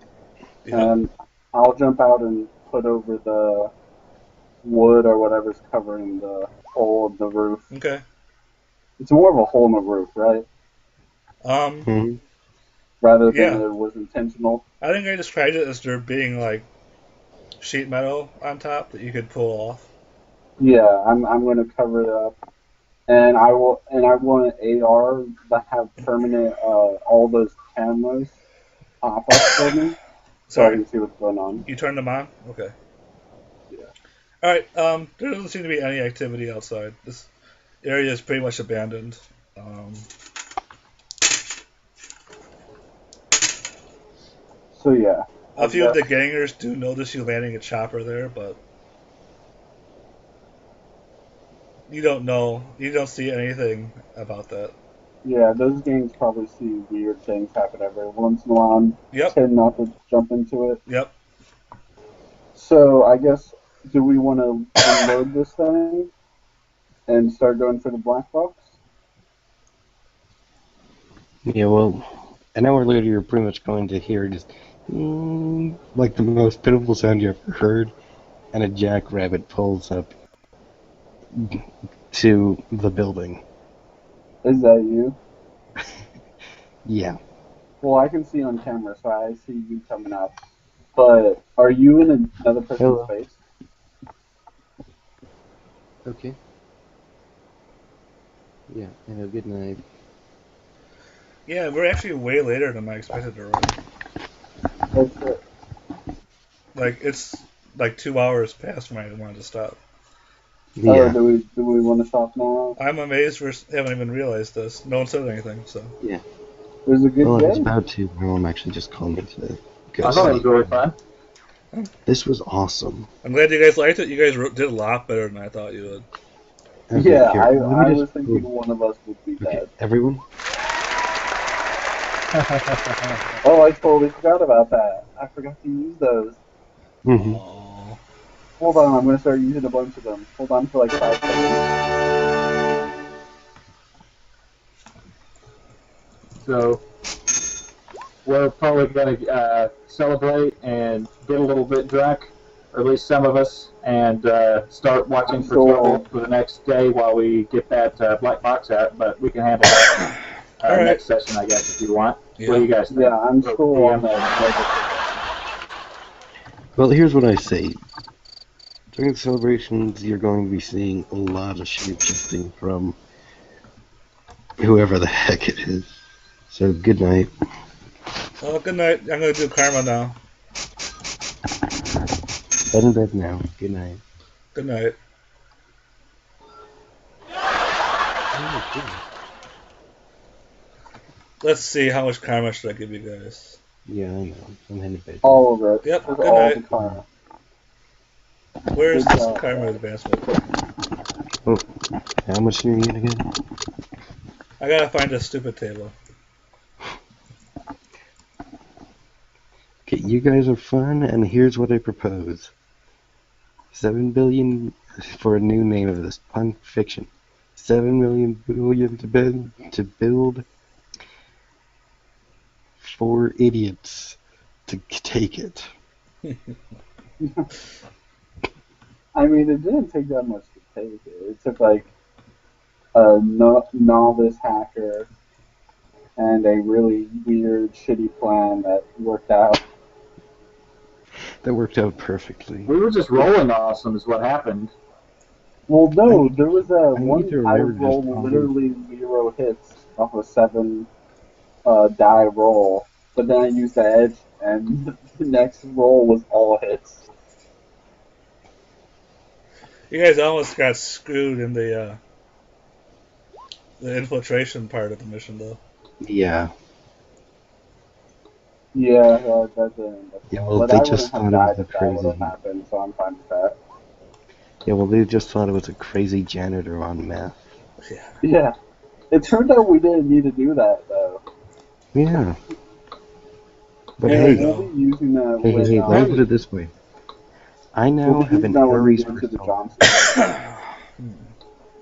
Yep. and I'll jump out and put over the wood or whatever's covering the hole in the roof. Okay. It's more of a hole in the roof, right? Hmm. Rather than Yeah. it was intentional. I think I described it as there being like sheet metal on top that you could pull off. Yeah, I'm going to cover it up, and I want AR that have permanent all those cameras pop up for me, so I Sorry, can see what's going on. you turned them on? Okay. Yeah. Alright, there doesn't seem to be any activity outside. This area is pretty much abandoned. So yeah. A few of the gangers do notice you landing a chopper there, but you don't know. You don't see anything about that. Yeah, those games probably see weird things happen every once in a while and Yep. tend not to jump into it. Yep. So I guess, do we want to unload this thing and start going for the black box? Yeah, well, an hour later you're pretty much going to hear just like the most pitiful sound you ever heard, and a jackrabbit pulls up to the building. Is that you? Yeah. Well, I can see on camera, so I see you coming up. But are you in another person's Hello. face? Okay. Yeah, and a good night. Yeah, we're actually way later than I expected to run. That's it. Like, it's like 2 hours past when I wanted to stop. Oh, Yeah. do we want to stop now? I'm amazed we haven't even realized this. No one said anything, so. Yeah. It was a good Well, I was game. about to. My mom actually just called me to go I thought it was sleep. really fun. This was awesome. I'm glad you guys liked it. You guys did a lot better than I thought you would. Okay, Yeah, here, let I me was just. thinking one of us would be Okay, dead. everyone. Oh, I totally forgot about that. I forgot to use those. Mm-hmm. Aww. Hold on, I'm going to start using a bunch of them. Hold on for like 5 seconds. So we're probably going to celebrate and get a little bit drunk, or at least some of us, and start watching I'm for sure. trouble for the next day while we get that black box out. But we can handle that All right. next session, I guess, if you want. Yeah. What do you guys think? Yeah, I'm Oh, still yeah. on that. Well, here's what I say. During the celebrations, you're going to be seeing a lot of shape-shifting from whoever the heck it is. So, good night. Oh, good night. I'm gonna do karma now. Bed in bed now. Good night. Good night. Let's see, how much karma should I give you guys? Yeah, I know. I'm heading to bed. All of it. Yep, Just good all night. the karma. Where's Good this job. karma advancement? Oh, how much do you get again? I gotta find a stupid table. Okay, you guys are fun, and here's what I propose. 7 billion for a new name of this punk fiction. 7 million billion to build 4 idiots to take it. I mean, it didn't take that much to take it. It took like a novice hacker and a really weird, shitty plan that worked out. That worked out perfectly. We were just rolling awesome, is what happened. Well, no, there was I need one to I remember just rolled how literally 0 hits off a 7 die roll, but then I used the edge, and the next roll was all hits. You guys almost got screwed in the infiltration part of the mission, though. Yeah. Yeah, that didn't. Yeah, well, But they I just wouldn't have thought it was died a if that would have crazy... happened, so I'm fine with that. Yeah, well, they just thought it was a crazy janitor on meth. Yeah. Yeah. It turned out we didn't need to do that, though. Yeah. But There And we hey, we'll go. be using that hey, when, let me put it this way. I we'll now be have using an that when we Ares get into the persona. Johnson.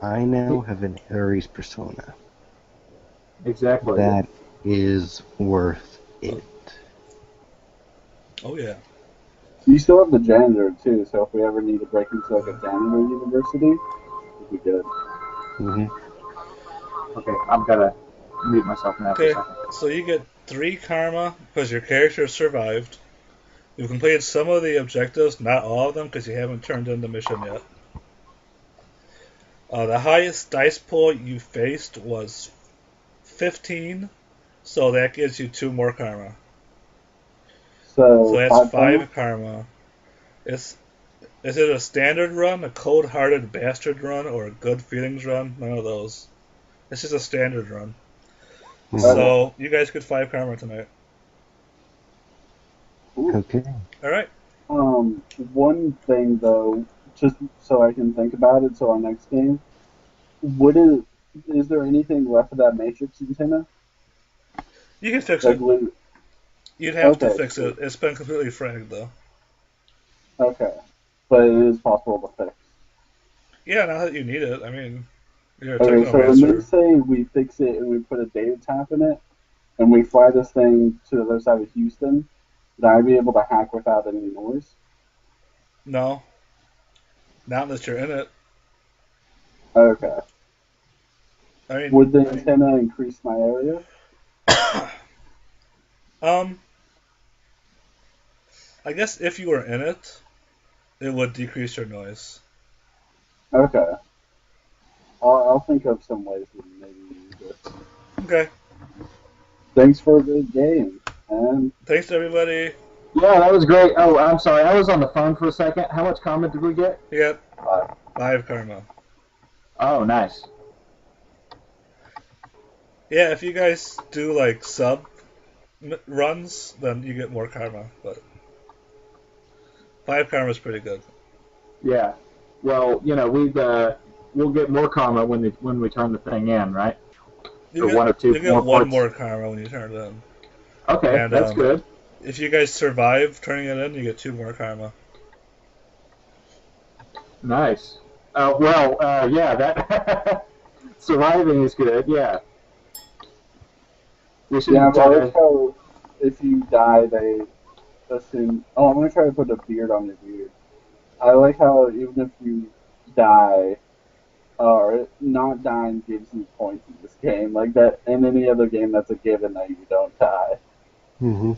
I now have an Ares persona. Exactly. That is worth it. Oh yeah. You still have the janitor, too, so if we ever need to break into, like, a janitor university, we'll be good. Hmm. Okay, I'm gonna mute myself now for a Okay, second. so you get 3 karma because your character survived. You've completed some of the objectives, not all of them, because you haven't turned in the mission yet. The highest dice pool you faced was 15, so that gives you 2 more karma. So So, that's 5 5 karma. Is it a standard run, a cold-hearted bastard run, or a good feelings run? None of those. It's just a standard run. So you guys get 5 karma tonight. Okay. All right. One thing, though, just so I can think about it, so our next game, is there anything left of that Matrix antenna? You can fix Like, it. You'd have to okay, fix it. It's been completely fragged, though. okay. But it is possible to fix. Yeah, now that you need it, I mean, you're a Okay, so when they technomancer. say we fix it and we put a data tap in it, and we fly this thing to the other side of Houston, would I be able to hack without any noise? No, not unless you're in it. Okay. I mean, Would the antenna increase my area? um, I guess if you were in it, it would decrease your noise. Okay. I'll think of some ways to maybe use this. Okay. Thanks for a good game. And Thanks, everybody. Yeah, that was great. Oh, I'm sorry, I was on the phone for a second. How much karma did we get? You got bye. 5 karma. Oh, nice. Yeah, if you guys do like sub runs, then you get more karma. But 5 karma is pretty good. Yeah. Well, we'll get more karma when we turn the thing in, right? You Or one or two get more 1 points. more karma when you turn it in. Okay, And that's good. if you guys survive turning it in, you get 2 more karma. Nice. Yeah, that surviving is good. Yeah. We should. Yeah, but I like how if you die, they assume. Oh, I'm gonna try to put a beard on your beard. I like how even if you die, or not dying gives you points in this game. Like that, in any other game, that's a given that you don't die. Hmm.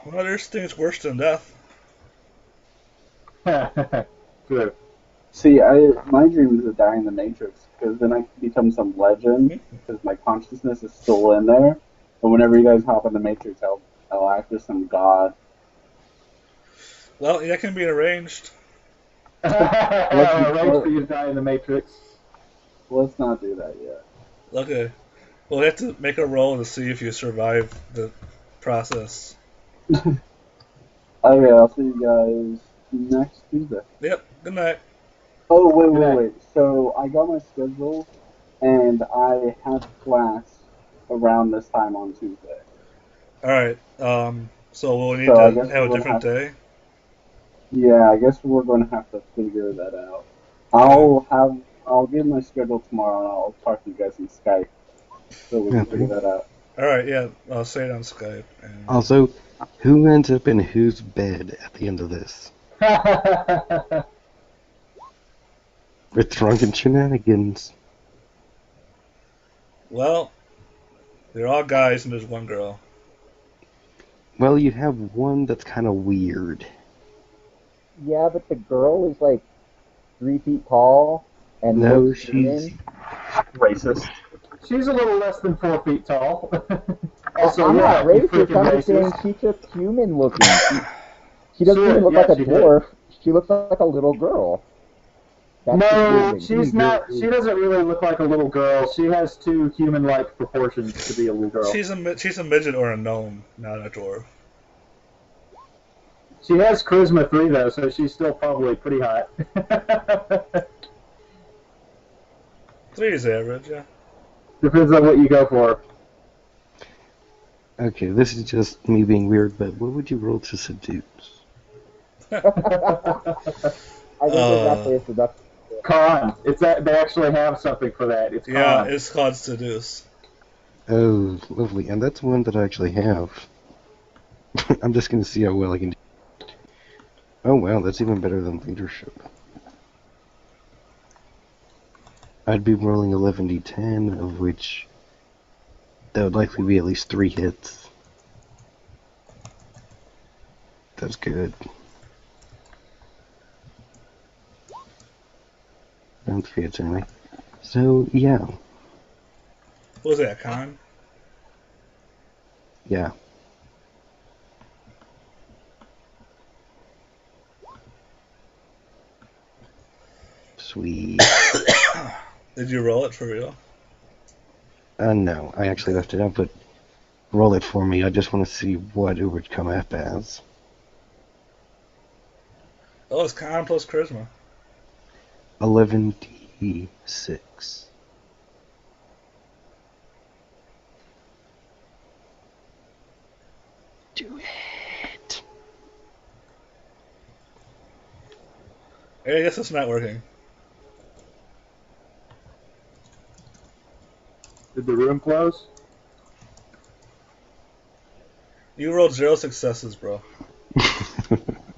Well, there's things worse than death. Good. See, my dream is to die in the Matrix because then I can become some legend because my consciousness is still in there. But whenever you guys hop in the Matrix, I'll act as some god. Well, that can be arranged. Arrange for you to die in the Matrix. Let's not do that yet. Okay. We'll have to make a roll to see if you survive the process. Okay, I'll see you guys next Tuesday. Yep. Good night. Oh, wait, Good night. wait. So I got my schedule, and I have class around this time on Tuesday. All right. So we'll need So I to guess have a we're gonna different day. Yeah, I guess we're going to have to figure that out. Okay. I'll get my schedule tomorrow, and I'll talk to you guys in Skype so we can figure Okay. that out. All right. Yeah. I'll say it on Skype. And Also, who ends up in whose bed at the end of this? With drunken shenanigans. well, they're all guys and there's one girl. Well, you have one that's kind of weird. Yeah, but the girl is like 3 feet tall and No, looks she's human. Racist. She's a little less than 4 feet tall. Also, I'm not yeah, you racist. freaking I'm just saying racist. she's just human looking. She doesn't Sure, even look yeah, like a she dwarf. She looks like a little girl. That's the No, weird thing. she's not. She doesn't really look like a little girl. She has two human-like proportions to be a little girl. She's a midget or a gnome, not a dwarf. She has charisma 3 though, so she's still probably pretty hot. 3 is average, yeah. Depends on what you go for. okay. This is just me being weird, but what would you roll to seduce? I think it's actually a seduction. Con. It's that they actually have something for that. It's con. Yeah, it's called seduce. Oh, lovely, and that's one that I actually have. I'm just gonna see how well I can do. Oh wow, that's even better than leadership. I'd be rolling 11d10, of which that would likely be at least 3 hits. That's good. Not 3 hits anyway. So, yeah. What was that, con? Yeah. Sweet. Did you roll it for real? No, I actually left it out, but roll it for me. I just want to see what it would come up as. Oh, it's con plus charisma. 11d6. Do it. I guess it's not working. Did the room close? You rolled 0 successes, bro.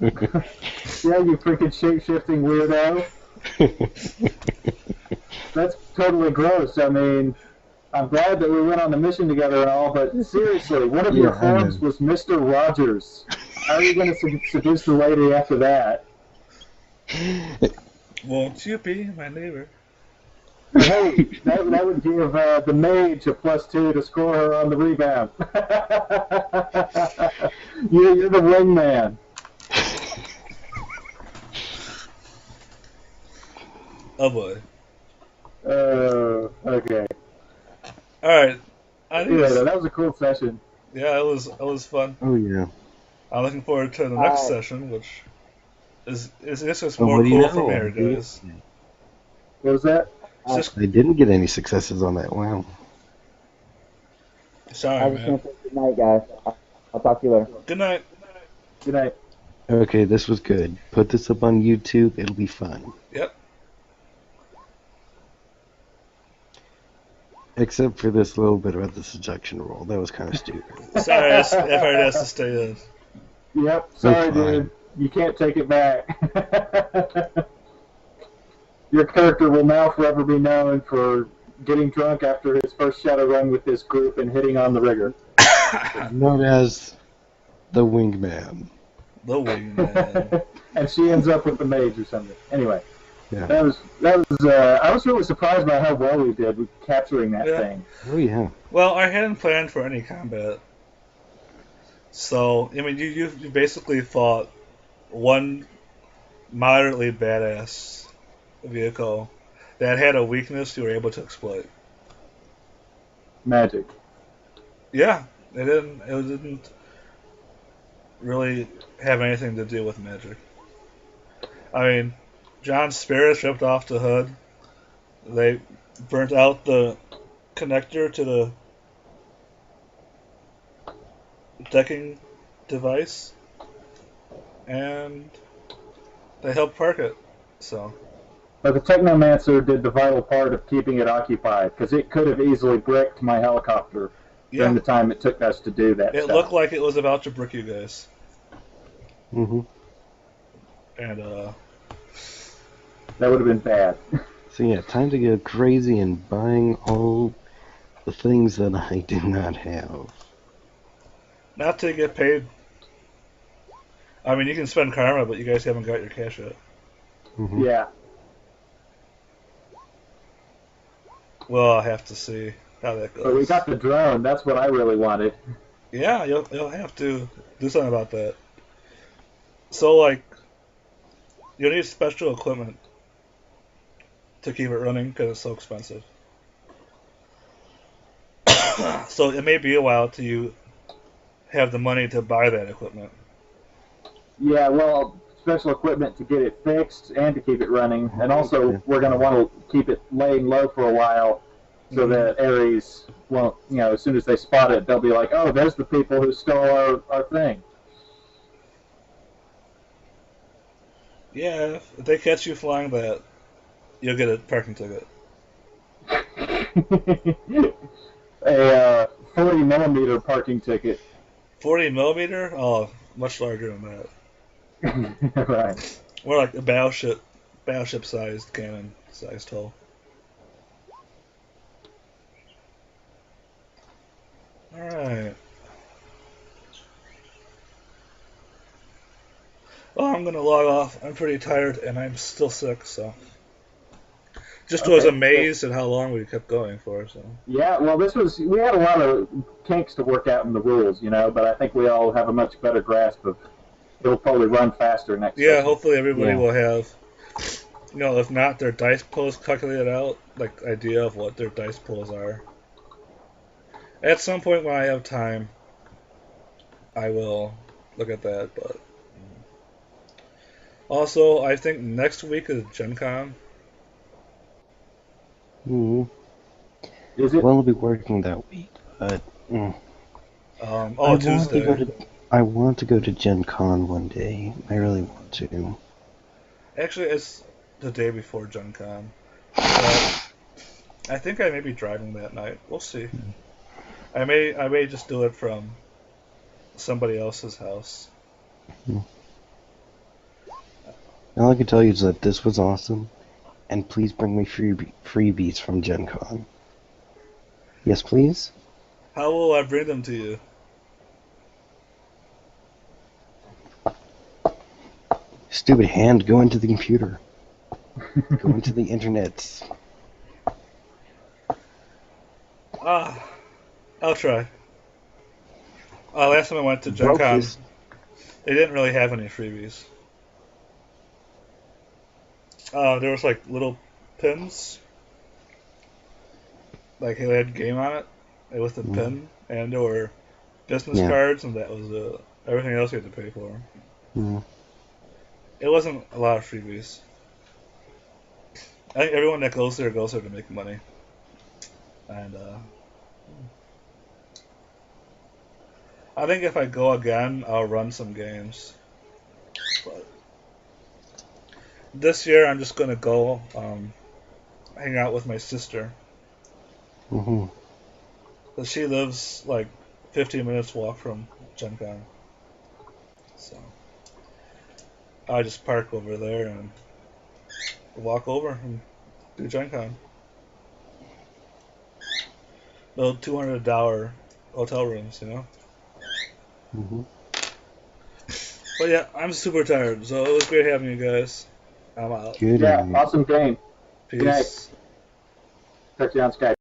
Yeah, you freaking shape-shifting weirdo. That's totally gross. I mean, I'm glad that we went on the mission together and all, but seriously, one of your Yeah, I know. forms was Mr. Rogers. How are you going to seduce the lady after that? Won't you be my neighbor? Hey, that would give the mage a +2 to score her on the rebound. You're the wingman. Oh boy. Okay. Alright. I think Yeah, it's, that was a cool session. yeah, it was fun. Oh, yeah. I'm looking forward to the next session, which is just Oh, more what do you cool from know? here, guys. What was that? It's just, I didn't get any successes on that. Wow. I sorry, was just man. gonna say good night, guys. I'll talk to you later. Good night. Good night. Okay, this was good. Put this up on YouTube. It'll be fun. Yep. Except for this little bit about the seduction roll. That was kind of stupid. Sorry, F-Hard has to stay in. Yep. Sorry, fine. dude. You can't take it back. Your character will now forever be known for getting drunk after his first Shadowrun with this group and hitting on the rigger. Known as the Wingman. The wingman. And she ends up with the mage or something. Anyway, Yeah. that was. I was really surprised by how well we did with capturing that Yeah. thing. Oh, yeah. Well, I hadn't planned for any combat. So, I mean, you basically fought one moderately badass vehicle that had a weakness you were able to exploit. Magic. Yeah, it didn't really have anything to do with magic. I mean, John's spirits ripped off the hood. They burnt out the connector to the decking device, and they helped park it. So, But the Technomancer did the vital part of keeping it occupied, because it could have easily bricked my helicopter during yeah, the time it took us to do that it stuff. looked like it was about to brick you guys. Mm-hmm. And, That would have been bad. So, yeah, time to go crazy and buying all the things that I do not have. Not to get paid. I mean, you can spend karma, but you guys haven't got your cash yet. Mhm. Yeah. Well, I'll have to see how that goes. But we got the drone. That's what I really wanted. Yeah, you'll have to do something about that. So, like, you'll need special equipment to keep it running because it's so expensive. So it may be a while till you have the money to buy that equipment. Yeah, well, special equipment to get it fixed and to keep it running. And also, Yeah. we're going to want to keep it laying low for a while so Mhm. that Ares won't, as soon as they spot it, they'll be like, oh, there's the people who stole our thing. Yeah, if they catch you flying that, you'll get a parking ticket. A 40 millimeter parking ticket. 40 millimeter? Oh, much larger than that. Right. More like a battleship-sized cannon sized hull. All right. Well, I'm gonna log off. I'm pretty tired and I'm still sick, so. Just was Okay. amazed at how long we kept going for. So. Yeah, well, we had a lot of kinks to work out in the rules, but I think we all have a much better grasp of. It'll probably run faster next Yeah, session. hopefully everybody Yeah. will have. If not, their dice pools calculated out, like idea of what their dice pools are. At some point when I have time, I will look at that. But also, I think next week is Gen Con. Mhm. Is it? Well, I'll be working that week, but I Tuesday. want to go to Gen Con one day. I really want to. Actually, it's the day before Gen Con. But I think I may be driving that night. We'll see. I may just do it from somebody else's house. All I can tell you is that this was awesome, and please bring me freebies from Gen Con. Yes, please? How will I bring them to you? Stupid hand, go into the computer. Go into the internet. I'll try. Last time I went to Gen Broke Con, this. they didn't really have any freebies. There was like little pins, like it had game on it, with the pin, and there were business Yeah. cards, and that was it. Everything else you had to pay for. Mm. It wasn't a lot of freebies. I think everyone that goes there to make money, and I think if I go again, I'll run some games. But this year, I'm just gonna go hang out with my sister. Mm-hmm. Cause she lives like 15 minutes walk from Gen Con. So I just park over there and walk over and do Gen Con. Little $200 hotel rooms, Mm-hmm. But yeah, I'm super tired, so it was great having you guys. I'm out. Good Yeah, night. awesome game. Peace. Catch you on Skype.